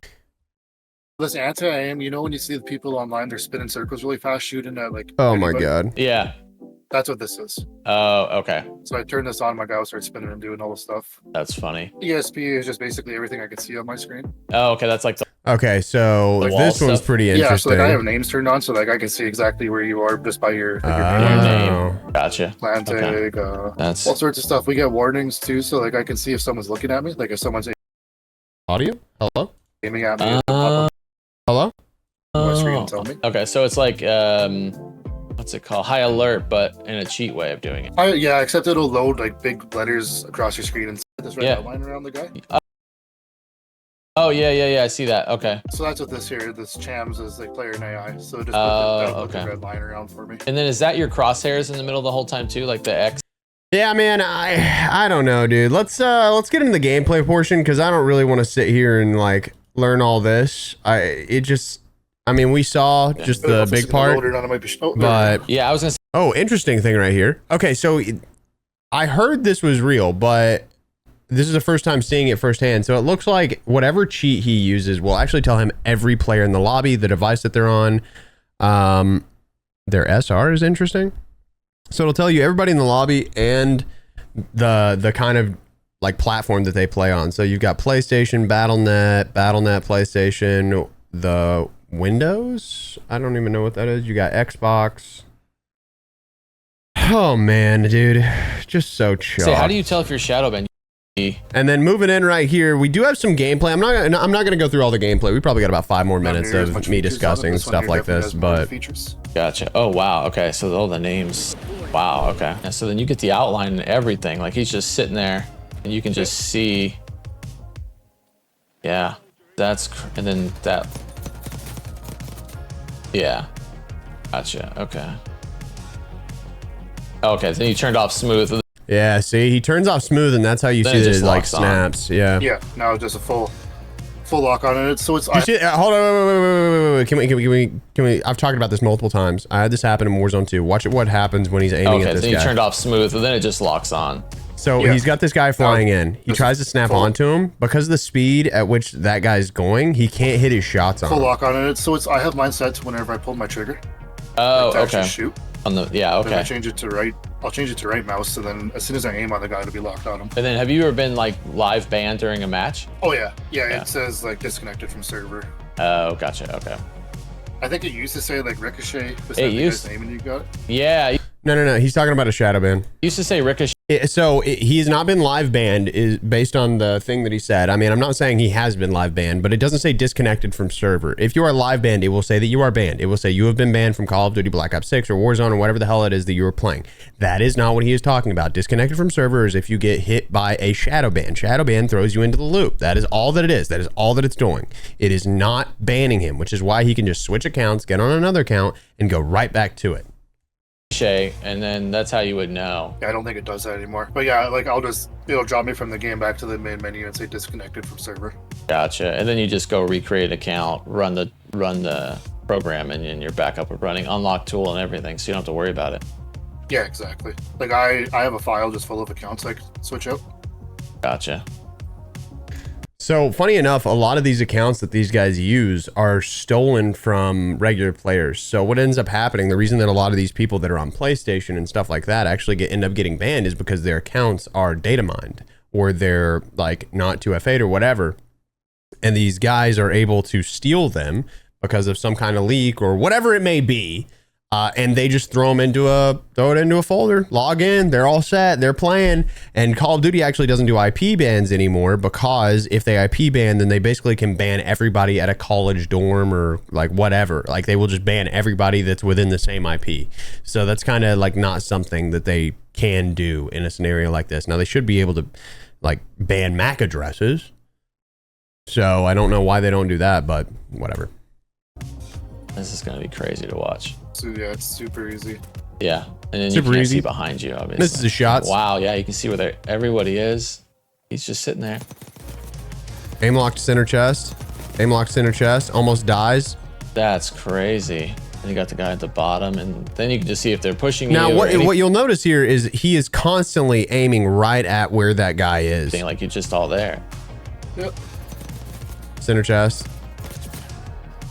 this anti-aim, you know, when you see the people online, they're spinning circles really fast, shooting at like. Oh my anybody? God. Yeah. That's what this is. Oh, okay. So I turn this on, my guy will start spinning and doing all the stuff. That's funny. ESP is just basically everything I can see on my screen. Oh, okay. That's like the Okay, so The wall this one's stuff? pretty Yeah, so interesting. like I have names turned on, so like I can see exactly where you are just by your Oh. Gotcha. plan Okay. tag, That's all sorts of stuff. We get warnings too, so like I can see if someone's looking at me, like if someone's Audio? Hello? aiming at me. it'll pop up Hello? on my screen and tell me. okay. So it's like, what's it called? High alert, but in a cheat way of doing it. Yeah, except it'll load like big letters across your screen and this red Yeah. outline around the guy. Oh, yeah. I see that. Okay. So that's what this here, this Chams is like player in AI. So just Oh, put the okay. red line around for me. And then is that your crosshairs in the middle the whole time too? Like the X? Yeah, man, I don't know, dude. Let's get into the gameplay portion because I don't really want to sit here and like learn all this. I mean, we saw just I don't know the if this big is gonna part, load or not, it might be- oh, there we go. but Yeah, I was gonna say, oh, interesting thing right here. Okay, so I heard this was real, but this is the first time seeing it firsthand. So it looks like whatever cheat he uses will actually tell him every player in the lobby, the device that they're on. Their SR is interesting. So it'll tell you everybody in the lobby and the kind of like platform that they play on. So you've got PlayStation, Battle.net, PlayStation, the Windows. I don't even know what that is. You got Xbox. Oh man, dude, just so chill. say, how do you tell if you're shadow banned? And then moving in right here, we do have some gameplay. I'm not gonna go through all the gameplay. We probably got about 5 more minutes There's a of bunch me features on it. discussing This one stuff here like definitely this, has more but features. Gotcha. Oh, wow. Okay. So all the names. Wow. Okay. Yeah, so then you get the outline and everything. Like he's just sitting there and you can just see. Yeah. And then that. Yeah. Gotcha. Okay. Okay. Then you turned off smooth. yeah, see, he turns off smooth, and that's how you Then see it that it just like locks on. snaps. Yeah. Yeah, now it's just a full lock on it. So it's You see, hold on, wait. Can we? I've talked about this multiple times. I had this happen in Warzone 2. Watch what happens when he's aiming Okay. at this Then you guy. turned off smooth and then it just locks on. So Yeah. he's got this guy flying in. He this tries to is snap full- onto him. Because of the speed at which that guy's going, he can't hit his shots on full him. lock on it. So I have mine set to whenever I pull my trigger. Oh, to actually okay. shoot. On the yeah, Then I okay. change it to right. I'll change it to right mouse, so then as soon as I aim on the guy, it'll be locked on him. And then have you ever been like live banned during a match? Oh yeah. Yeah. It says like disconnected from server. Oh, gotcha. Okay. I think it used to say like ricochet beside It the used- guy's name, and you got it. Yeah, No. He's talking about a shadow ban. used to say ricochet. He has not been live banned is based on the thing that he said. I mean, I'm not saying he has been live banned, but it doesn't say disconnected from server. If you are live banned, it will say that you are banned. It will say you have been banned from Call of Duty Black Ops 6 or Warzone or whatever the hell it is that you are playing. That is not what he is talking about. Disconnected from server is if you get hit by a shadow ban. Shadow ban throws you into the loop. That is all that it is. That is all that it's doing. It is not banning him, which is why he can just switch accounts, get on another account, and go right back to it. And then that's how you would know. Yeah, I don't think it does that anymore. But yeah, like it'll drop me from the game back to the main menu and say disconnected from server. Gotcha. And then you just go recreate an account, run the program, and then you're back up and running, unlock tool and everything, so you don't have to worry about it. Yeah, exactly. Like I have a file just full of accounts I can switch out. Gotcha. So funny enough, a lot of these accounts that these guys use are stolen from regular players. So what ends up happening, the reason that a lot of these people that are on PlayStation and stuff like that actually end up getting banned is because their accounts are data mined or they're like not 2F8 or whatever. And these guys are able to steal them because of some kind of leak or whatever it may be. And they just throw it into a folder, log in, they're all set, they're playing. And Call of Duty actually doesn't do IP bans anymore because if they IP ban, then they basically can ban everybody at a college dorm or like whatever. Like they will just ban everybody that's within the same IP. So that's kind of like not something that they can do in a scenario like this. Now they should be able to like ban MAC addresses. So I don't know why they don't do that, but whatever. This is gonna be crazy to watch. So yeah, it's super easy. Yeah, and then Super you can't easy. see behind you, obviously. This is the shots. Wow, yeah, you can see where everybody is. He's just sitting there. Aim locked center chest. Aim locked center chest. Almost dies. That's crazy. And you got the guy at the bottom, and then you can just see if they're pushing Now, you. what you'll notice here is he is constantly aiming right at where that guy is. Like you're just all there. Yep. Center chest.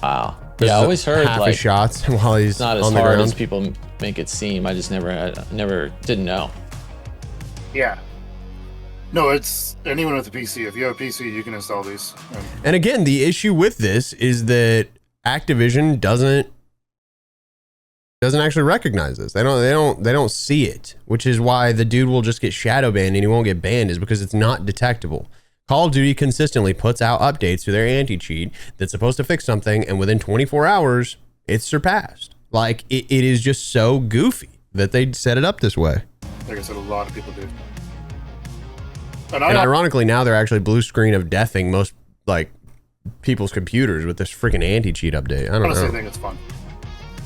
Wow. This Yeah, I is always heard half like his shots while he's it's not as on the hard ground. as people make it seem. I just never didn't know. Yeah. No, it's anyone with a PC. If you have a PC, you can install these. And again, the issue with this is that Activision doesn't actually recognize this. They don't see it, which is why the dude will just get shadow banned and he won't get banned, is because it's not detectable. Call of Duty consistently puts out updates to their anti-cheat that's supposed to fix something, and within 24 hours, it's surpassed. Like, it is just so goofy that they set it up this way. Like I said, a lot of people do. And ironically, now they're actually blue screen of deathing most, like, people's computers with this freaking anti-cheat update. I don't honestly, I know. think it's fun.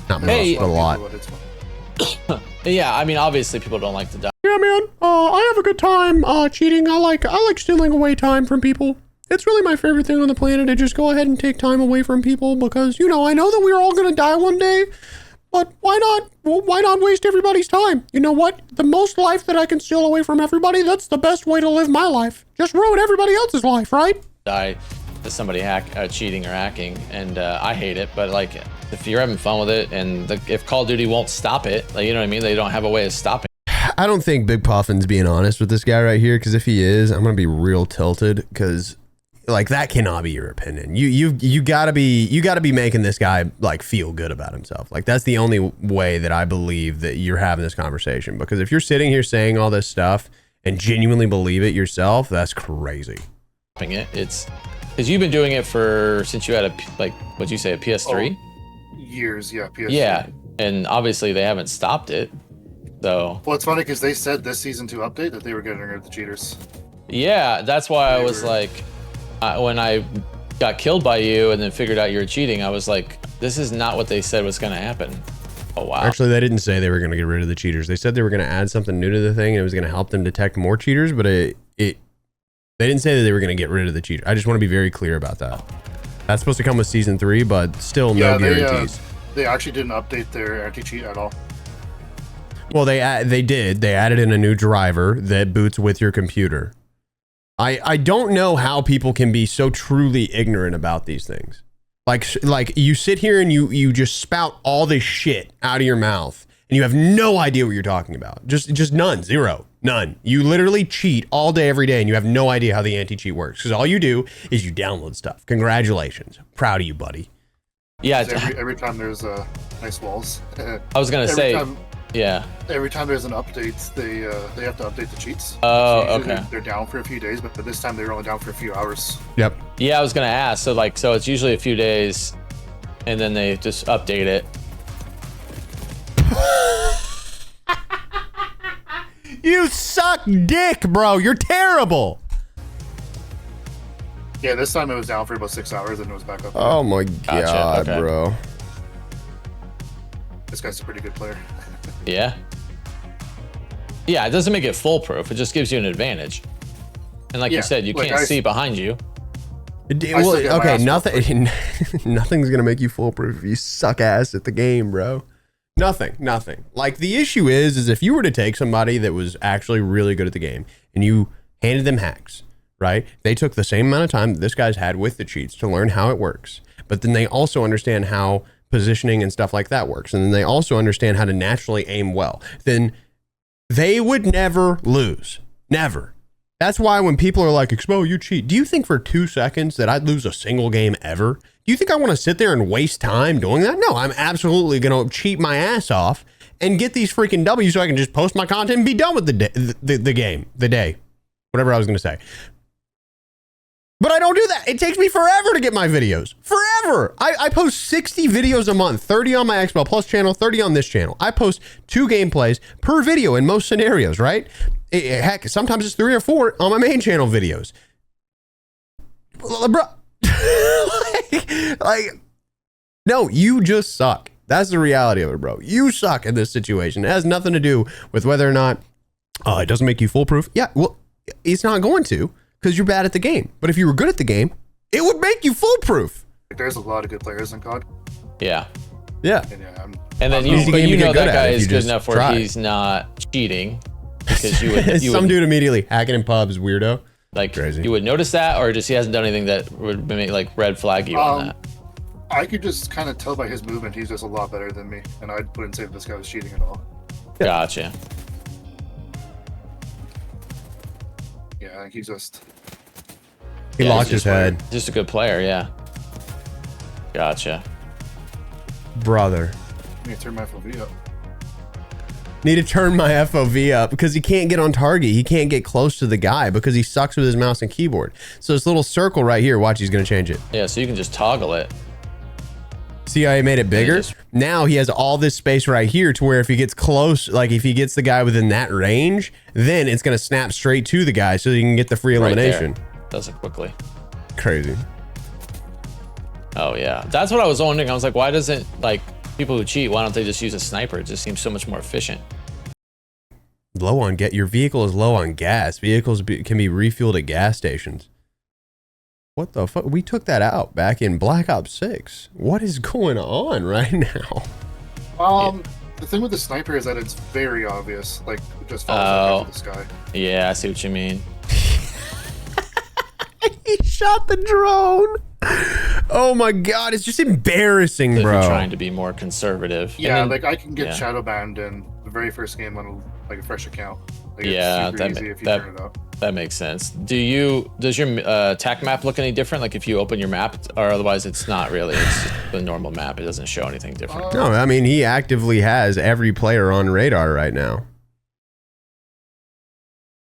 Not much, Hey. but a lot. It's fun. Yeah, I mean, obviously people don't like to die. Yeah, man. I have a good time cheating. I like stealing away time from people. It's really my favorite thing on the planet to just go ahead and take time away from people because, you know, I know that we're all going to die one day, but why not? Well, why not waste everybody's time? You know what? The most life that I can steal away from everybody, that's the best way to live my life. Just ruin everybody else's life, right? Die to somebody cheating or hacking, and I hate it. But like, if you're having fun with it, and if Call of Duty won't stop it, like, you know what I mean? They don't have a way of stopping. I don't think Big Puffin's being honest with this guy right here, because if he is, I'm gonna be real tilted, because like that cannot be your opinion. You gotta be making this guy like feel good about himself. Like that's the only way that I believe that you're having this conversation, because if you're sitting here saying all this stuff and genuinely believe it yourself, that's crazy. It's because you've been doing it since you had what'd you say, a PS3? Years, yeah. PS3. Yeah, and obviously they haven't stopped it. So Well, it's funny because they said this season 2 update that they were getting rid of the cheaters. yeah, that's why I was like, when I got killed by you and then figured out you were cheating, I was like, this is not what they said was going to happen. Oh wow. Actually, they didn't say they were going to get rid of the cheaters. They said they were going to add something new to the thing and it was going to help them detect more cheaters, but they didn't say that they were going to get rid of the cheaters. I just want to be very clear about that. That's supposed to come with season 3, but still no guarantees. They actually didn't update their anti-cheat at all. Well, they did. They added in a new driver that boots with your computer. I don't know how people can be so truly ignorant about these things. Like you sit here and you just spout all this shit out of your mouth, and you have no idea what you're talking about. Just none, zero, none. You literally cheat all day, every day, and you have no idea how the anti-cheat works because all you do is you download stuff. Congratulations. Proud of you, buddy. Yeah. Every time there's nice walls. I was gonna say. Yeah. Every time there's an update, they have to update the cheats. Oh, so okay. They're down for a few days, but this time they're only down for a few hours. Yep. Yeah, I was gonna ask. So it's usually a few days, and then they just update it. You suck dick, bro. You're terrible. Yeah, this time it was down for about 6 hours and it was back up. Oh my god, okay. bro. This guy's a pretty good player. Yeah. Yeah, it doesn't make it foolproof. It just gives you an advantage. And like you said, you can't see behind you. Well, okay, nothing. Nothing's gonna make you foolproof if you suck ass at the game, bro. Nothing. Like the issue is if you were to take somebody that was actually really good at the game and you handed them hacks, right? They took the same amount of time that this guy's had with the cheats to learn how it works, but then they also understand how positioning and stuff like that works, and then they also understand how to naturally aim well. Then they would never lose. Never. That's why when people are like, Expel, you cheat. Do you think for 2 seconds that I'd lose a single game ever? Do you think I want to sit there and waste time doing that? No, I'm absolutely going to cheat my ass off and get these freaking W's so I can just post my content and be done with the day, whatever I was going to say. But I don't do that. It takes me forever to get my videos. Forever. I post 60 videos a month, 30 on my Expel Plus channel, 30 on this channel. I post 2 gameplays per video in most scenarios, right? Heck, sometimes it's 3 or 4 on my main channel videos. Bro, no, you just suck. That's the reality of it, bro. You suck in this situation. It has nothing to do with whether or not it doesn't make you foolproof. Yeah, well, it's not going to because you're bad at the game. But if you were good at the game, it would make you foolproof. There's a lot of good players in COD. Yeah. Yeah. And then you know that guy is good enough where he's not cheating. Because you would some dude immediately hacking in pubs, weirdo. Like crazy. You would notice that, or just he hasn't done anything that would make like red flag you on that. I could just kind of tell by his movement he's just a lot better than me, and I wouldn't say this guy was cheating at all. Gotcha. Yeah, I think he's just. He locked his head. Just a good player, yeah. Gotcha. Brother. Let me turn my FOV up. Need to turn my FOV up because he can't get on target. He can't get close to the guy because he sucks with his mouse and keyboard. So this little circle right here, watch, he's going to change it. Yeah, so you can just toggle it. See how he made it bigger? Now he has all this space right here to where if he gets close, like if he gets the guy within that range, then it's going to snap straight to the guy so you can get the free elimination. Right, does it quickly. Crazy. Oh, yeah. That's what I was wondering. I was like, why doesn't, like, people who cheat, why don't they just use a sniper? It just seems so much more efficient. Low on your vehicle is low on gas. Vehicles can be refueled at gas stations. What the fuck? We took that out back in Black Ops 6. What is going on right now? The thing with the sniper is that it's very obvious. Like, it just falls into the sky. Yeah, I see what you mean. He shot the drone. Oh my god, it's just embarrassing, if bro. You're trying to be more conservative. Yeah, like I can get shadow banned in the very first game on a fresh account. Like, yeah, it's super easy if you turn it up. That makes sense. Does your attack map look any different? Like if you open your map, or otherwise it's not really. It's just the normal map. It doesn't show anything different. No, I mean he actively has every player on radar right now.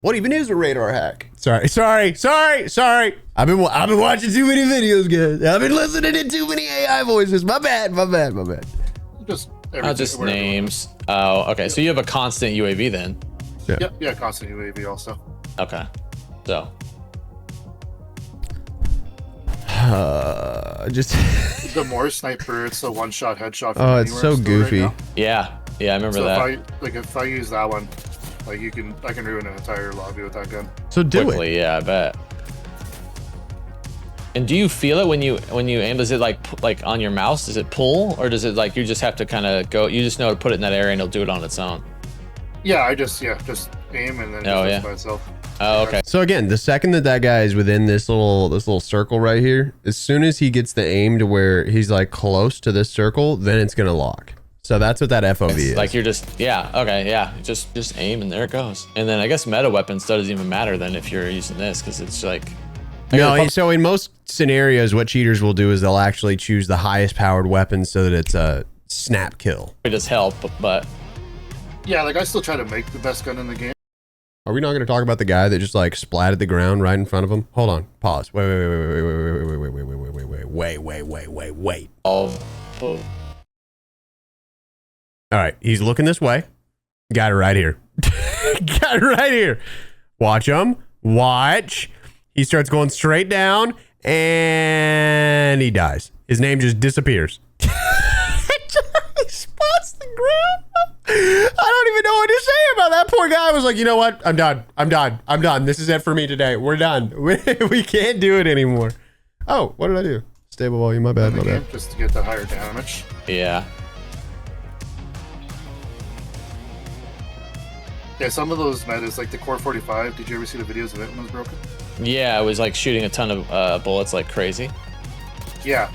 What even is a radar hack? Sorry. I've been watching too many videos, guys. I've been listening to too many AI voices. My bad. Just names. Oh, okay. So you have a constant UAV then? Yeah, constant UAV also. Okay. So. Just the more sniper, it's a one-shot headshot. Oh, it's so goofy. Right yeah, I remember that. If I use that one, like I can ruin an entire lobby with that gun. So quickly, yeah, I bet. And do you feel it when you aim? Does it like on your mouse? Does it pull, or does it like you just have to kind of go? You just know to put it in that area, and it'll do it on its own. Yeah, I just aim and then it does by itself. Oh, okay. So again, the second that guy is within this little circle right here, as soon as he gets the aim to where he's like close to this circle, then it's gonna lock. So that's what that FOV is. Like you're just, yeah, okay, yeah. Just aim and there it goes. And then I guess meta weapons doesn't even matter then if you're using this, because it's like. No, so in most scenarios, what cheaters will do is they'll actually choose the highest powered weapon so that it's a snap kill. It does help, but. Yeah, like I still try to make the best gun in the game. Are we not going to talk about the guy that just like splatted the ground right in front of him? Hold on, pause. Wait. Oh. All right, he's looking this way. Got it right here. Got it right here. Watch him. Watch. He starts going straight down and he dies. His name just disappears. He spots the ground. I don't even know what to say about that. Poor guy was like, you know what? I'm done. This is it for me today. We're done. We can't do it anymore. Oh, what did I do? Stable volume. My bad. Just to get the higher damage. Yeah. Yeah, some of those metas, like the Core 45, did you ever see the videos of it when it was broken? Yeah, it was like shooting a ton of bullets like crazy. Yeah.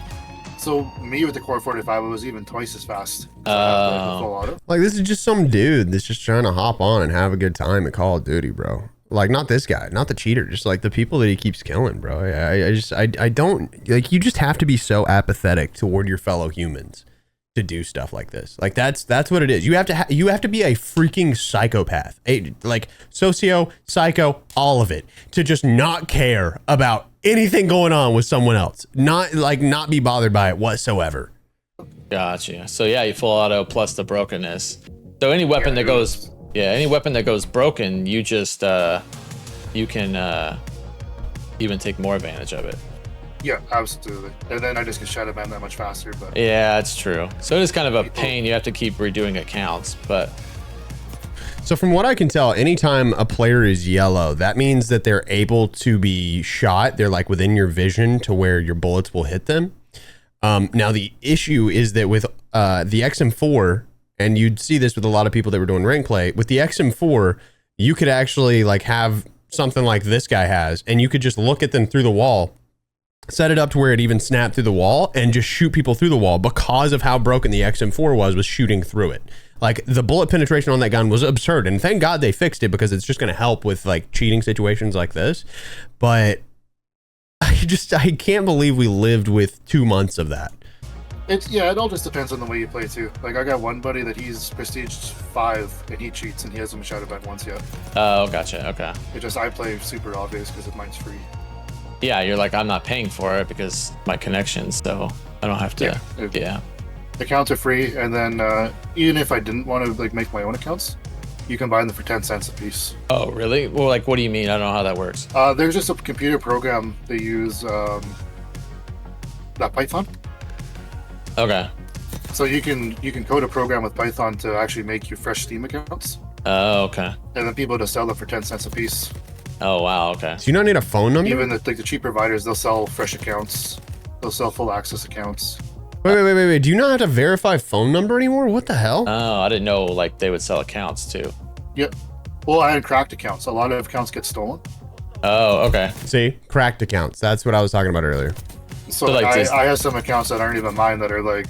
So me with the Core 45, it was even twice as fast. So I had, like, the full auto. Like, this is just some dude that's just trying to hop on and have a good time at Call of Duty, bro. Like, not this guy, not the cheater, just like the people that he keeps killing, bro. I don't, like, you just have to be so apathetic toward your fellow humans to do stuff like this. Like, that's what it is. You have to be a freaking psychopath, like socio, psycho, all of it, to just not care about anything going on with someone else, not be bothered by it whatsoever. Gotcha. So yeah, you full auto plus the brokenness. So any weapon that goes, any weapon that goes broken, you just you can even take more advantage of it. Yeah, absolutely. And then I just get shadow banned that much faster. But yeah, it's true. So it is kind of a pain. You have to keep redoing accounts, but. So from what I can tell, anytime a player is yellow, that means that they're able to be shot. They're like within your vision to where your bullets will hit them. Now the issue is that with the XM4, and you'd see this with a lot of people that were doing rank play, with the XM4, you could actually like have something like this guy has, and you could just look at them through the wall, set it up to where it even snapped through the wall and just shoot people through the wall because of how broken the XM4 was shooting through it. Like, the bullet penetration on that gun was absurd, and thank God they fixed it because it's just going to help with like cheating situations like this. But I can't believe we lived with 2 months of that. It all just depends on the way you play too. Like, I got one buddy that he's prestige 5 and he cheats and he hasn't been shot at once yet. Oh, gotcha. Okay. I play super obvious because mine's free. Yeah, you're like, I'm not paying for it because my connections, so I don't have to. Yeah. Accounts are free, and then even if I didn't want to like make my own accounts, you can buy them for 10 cents a piece. Oh, really? Well, like, what do you mean? I don't know how that works. There's just a computer program they use, that Python. Okay. So you can code a program with Python to actually make you fresh Steam accounts. Oh, okay. And then people just sell them for 10 cents a piece. Oh, wow. Okay. Do you not need a phone number? Even the cheap providers, they'll sell fresh accounts. They'll sell full access accounts. Wait. Do you not have to verify phone number anymore? What the hell? Oh, I didn't know like they would sell accounts too. Yep. Well, I had cracked accounts. A lot of accounts get stolen. Oh, okay. See, cracked accounts. That's what I was talking about earlier. So like I have some accounts that aren't even mine that are like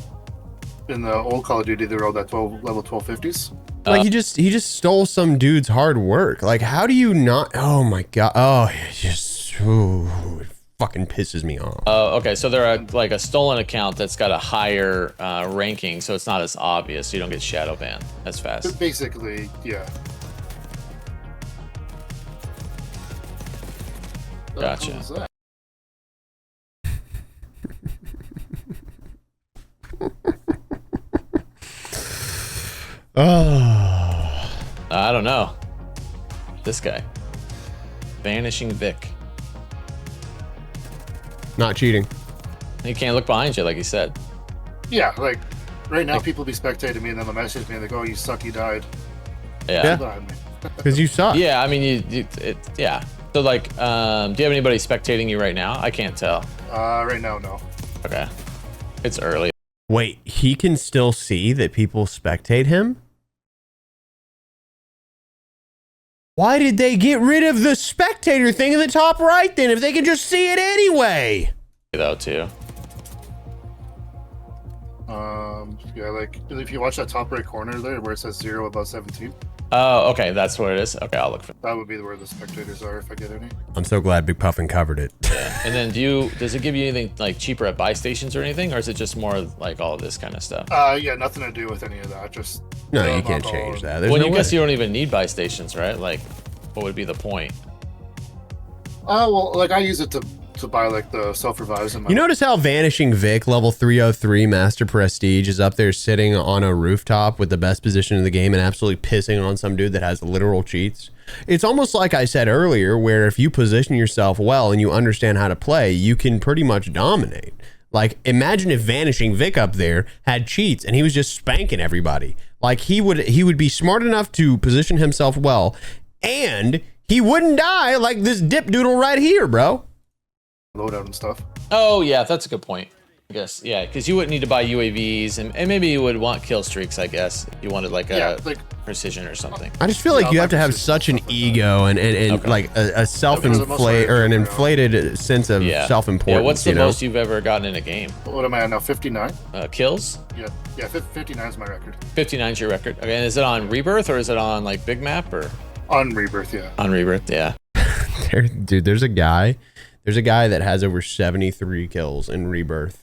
in the old Call of Duty. They wrote that level 1250s. Like he just stole some dude's hard work. Like, how do you not? Oh my god! Oh, it fucking pisses me off. Oh, okay. So they're like a stolen account that's got a higher ranking, so it's not as obvious. So you don't get shadow banned as fast. Basically, yeah. Gotcha. Oh, I don't know. This guy, Vanishing Vic. not cheating. You can't look behind you, like he said. Yeah, like right now, people be spectating me and then they'll message me and they go, "Oh, you suck, you died." Yeah. Because you suck. Yeah, I mean, yeah. So like, do you have anybody spectating you right now? I can't tell. Right now, no. Okay. It's early. Wait, he can still see that people spectate him? Why did they get rid of the spectator thing in the top right then if they can just see it anyway? Though too. Yeah, like if you watch that top right corner there where it says 0 above 17, Oh, okay, that's what it is. Okay, I'll look for that would be where the spectators are if I get any. I'm so glad Big Puffin covered it. that. And then does it give you anything like cheaper at buy stations or anything, or is it just more like all this kind of stuff? Yeah, nothing to do with any of that. Just No, you can't change that. There's Well, no you guess way. you don't even need buy stations, right? Like, what would be the point? Well, like I use it to buy like the self revives in my. You notice how Vanishing Vic level 303 Master Prestige is up there sitting on a rooftop with the best position in the game and absolutely pissing on some dude that has literal cheats? It's almost like I said earlier, where if you position yourself well and you understand how to play, you can pretty much dominate. Like, imagine if Vanishing Vic up there had cheats and he was just spanking everybody. Like, he would be smart enough to position himself well, and he wouldn't die like this dip doodle right here, bro. Loadout and stuff. Oh yeah, that's a good point. I guess, yeah, because you wouldn't need to buy UAVs, and maybe you would want kill streaks, I guess. You wanted like a precision or something. I just feel like you have to have such an ego and Okay. like a self-inflate or an inflated sense of self-importance. Yeah, what's the you know? most you've ever gotten in a game? What am I at now? 59. Kills? Yeah, 59 is my record. 59's your record. Okay, and is it on Rebirth or is it on like Big Map or? On Rebirth, yeah. On Rebirth, yeah. Dude, there's a guy that has over 73 kills in Rebirth.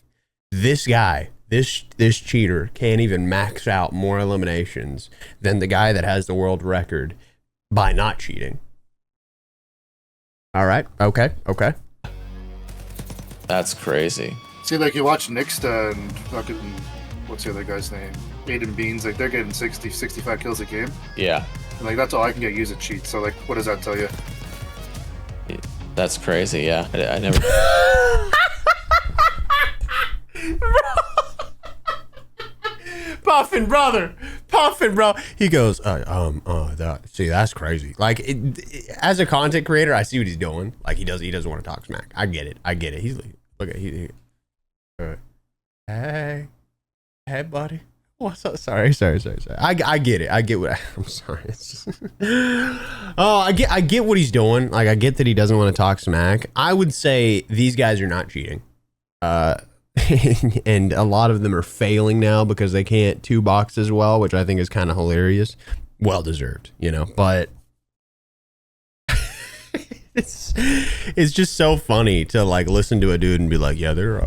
This guy, this cheater can't even max out more eliminations than the guy that has the world record by not cheating. All right. Okay. That's crazy. See, like you watch Nixta and fucking, what's the other guy's name? Aiden Beans, like they're getting 60, 65 kills a game. Yeah. And like that's all I can get use a cheat. So like, what does that tell you? That's crazy, yeah. I never... Puffin, brother. He goes, see, that's crazy. Like, as a content creator, I see what he's doing. Like, he doesn't want to talk smack. I get it. He's like, look at, hey, buddy. What's up? Sorry. I get it. I get what I'm sorry. It's just, I get what he's doing. Like, I get that he doesn't want to talk smack. I would say these guys are not cheating. And a lot of them are failing now because they can't two box as well, which I think is kind of hilarious. Well deserved, you know, but it's just so funny to like listen to a dude and be like, yeah, they're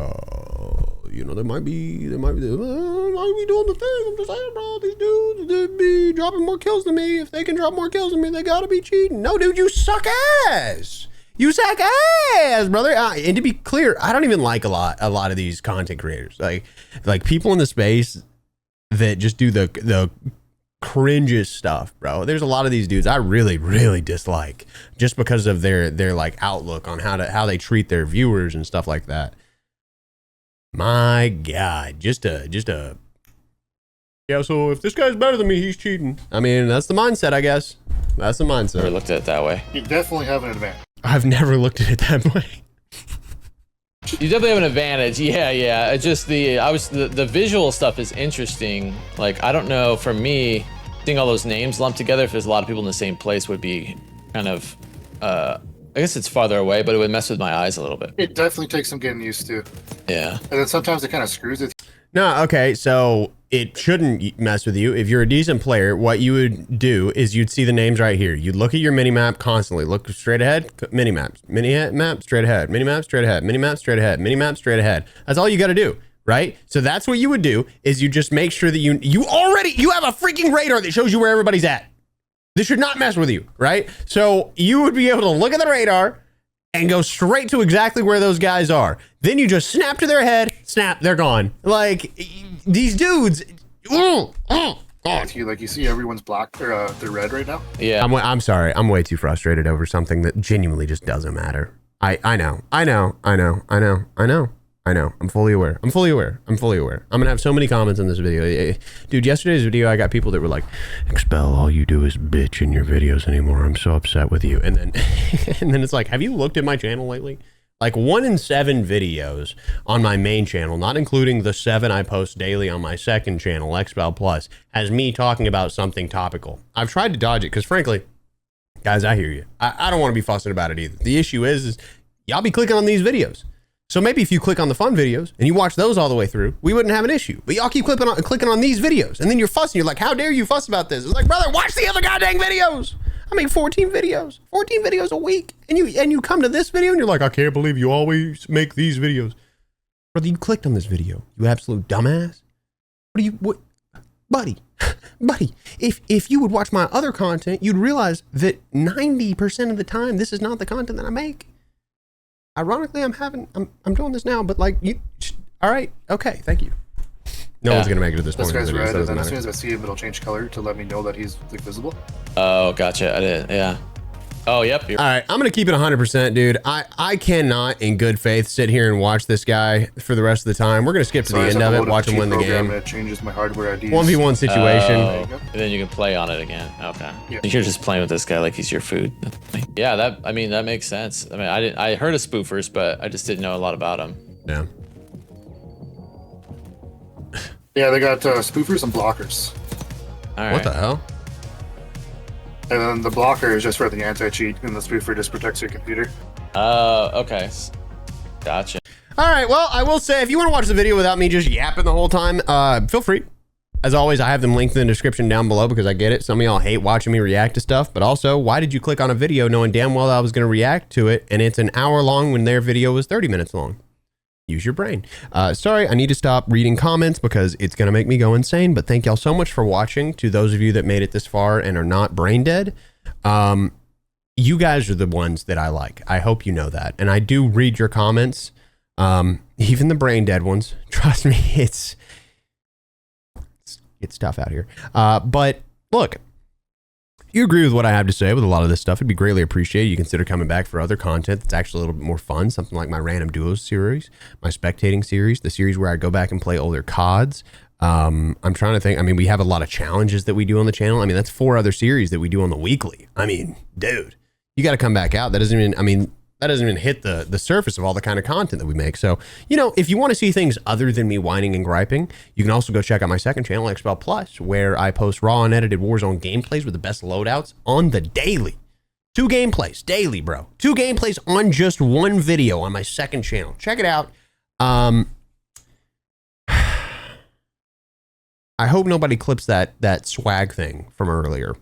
you know, they might be doing the thing. I'm just saying, bro, these dudes they'd be dropping more kills than me. If they can drop more kills than me, they gotta be cheating. No, dude, you suck ass. You suck ass, brother. And to be clear, I don't even like a lot of these content creators. Like people in the space that just do the cringiest stuff, bro. There's a lot of these dudes I really, really dislike just because of their like outlook on how they treat their viewers and stuff like that. My God, just a yeah. So if this guy's better than me, he's cheating. I mean, that's the mindset, I guess. That's the mindset. Never looked at it that way. You definitely have an advantage. I've never looked at it that way. You definitely have an advantage. Yeah. It's just the visual stuff is interesting. Like, I don't know, for me, seeing all those names lumped together, if there's a lot of people in the same place, would be kind of, I guess it's farther away, but it would mess with my eyes a little bit. It definitely takes some getting used to. Yeah. And then sometimes it kind of screws it. No, okay, so it shouldn't mess with you. If you're a decent player, what you would do is you'd see the names right here. You'd look at your mini-map constantly. Look straight ahead, mini-map, straight ahead, mini-map, straight ahead, mini-map, straight ahead, mini-map, straight ahead. That's all you got to do, right? So that's what you would do, is you just make sure that you have a freaking radar that shows you where everybody's at. This should not mess with you, right? So you would be able to look at the radar and go straight to exactly where those guys are. Then you just snap to their head, snap, they're gone. Like, these dudes, You see everyone's black or they're red right now. Yeah. I'm sorry, I'm way too frustrated over something that genuinely just doesn't matter. I know. I'm fully aware. I'm gonna have so many comments on this video. Dude, yesterday's video, I got people that were like, Expel, all you do is bitch in your videos anymore. I'm so upset with you. And then and then it's like, have you looked at my channel lately? Like 1 in 7 videos on my main channel, not including the 7 I post daily on my second channel, Expel Plus, has me talking about something topical. I've tried to dodge it because frankly, guys, I hear you. I don't want to be fussing about it either. The issue is y'all be clicking on these videos. So maybe if you click on the fun videos and you watch those all the way through, we wouldn't have an issue. But y'all keep clicking on these videos, and then you're fussing. You're like, how dare you fuss about this? It's like, brother, watch the other goddamn videos. I make 14 videos a week, and you come to this video and you're like, I can't believe you always make these videos. Brother, you clicked on this video, you absolute dumbass. Buddy, if you would watch my other content, you'd realize that 90% of the time, this is not the content that I make. Ironically, I'm doing this now, but like, all right, okay, thank you. No one's gonna make it at this point. This guy's red, and then as soon as I see him, it'll change color to let me know that he's like visible. Oh, gotcha. I did. Yeah. Oh, yep. All right, I'm gonna keep it 100%, dude. I cannot, in good faith, sit here and watch this guy for the rest of the time. We're gonna skip to the end of it, watch him win the game. It changes my hardware IDs. 1v1 situation. And then you can play on it again. Okay. Yeah. You're just playing with this guy like he's your food. Yeah, that makes sense. I mean, I heard of spoofers, but I just didn't know a lot about them. Yeah. Yeah, they got spoofers and blockers. All right. What the hell? And then the blocker is just for the anti-cheat, and the spoofer just protects your computer. Okay. Gotcha. All right, well, I will say, if you want to watch the video without me just yapping the whole time, feel free. As always, I have them linked in the description down below because I get it. Some of y'all hate watching me react to stuff, but also, why did you click on a video knowing damn well that I was going to react to it, and it's an hour long when their video was 30 minutes long? Use your brain. Sorry, I need to stop reading comments because it's going to make me go insane, but thank y'all so much for watching. To those of you that made it this far and are not brain dead, you guys are the ones that I like. I hope you know that. And I do read your comments, even the brain dead ones. Trust me, it's tough out here. But look, if you agree with what I have to say with a lot of this stuff, it'd be greatly appreciated. You consider coming back for other content that's actually a little bit more fun, something like my Random Duos series, my Spectating series, the series where I go back and play older CODs. I'm trying to think. I mean, we have a lot of challenges that we do on the channel. I mean, that's 4 other series that we do on the weekly. I mean, dude, you got to come back out. That doesn't even hit the surface of all the kind of content that we make. So, you know, if you want to see things other than me whining and griping, you can also go check out my second channel, Expel Plus, where I post raw and edited Warzone gameplays with the best loadouts on the daily. 2 gameplays daily, bro. 2 gameplays on just 1 video on my second channel. Check it out. I hope nobody clips that swag thing from earlier.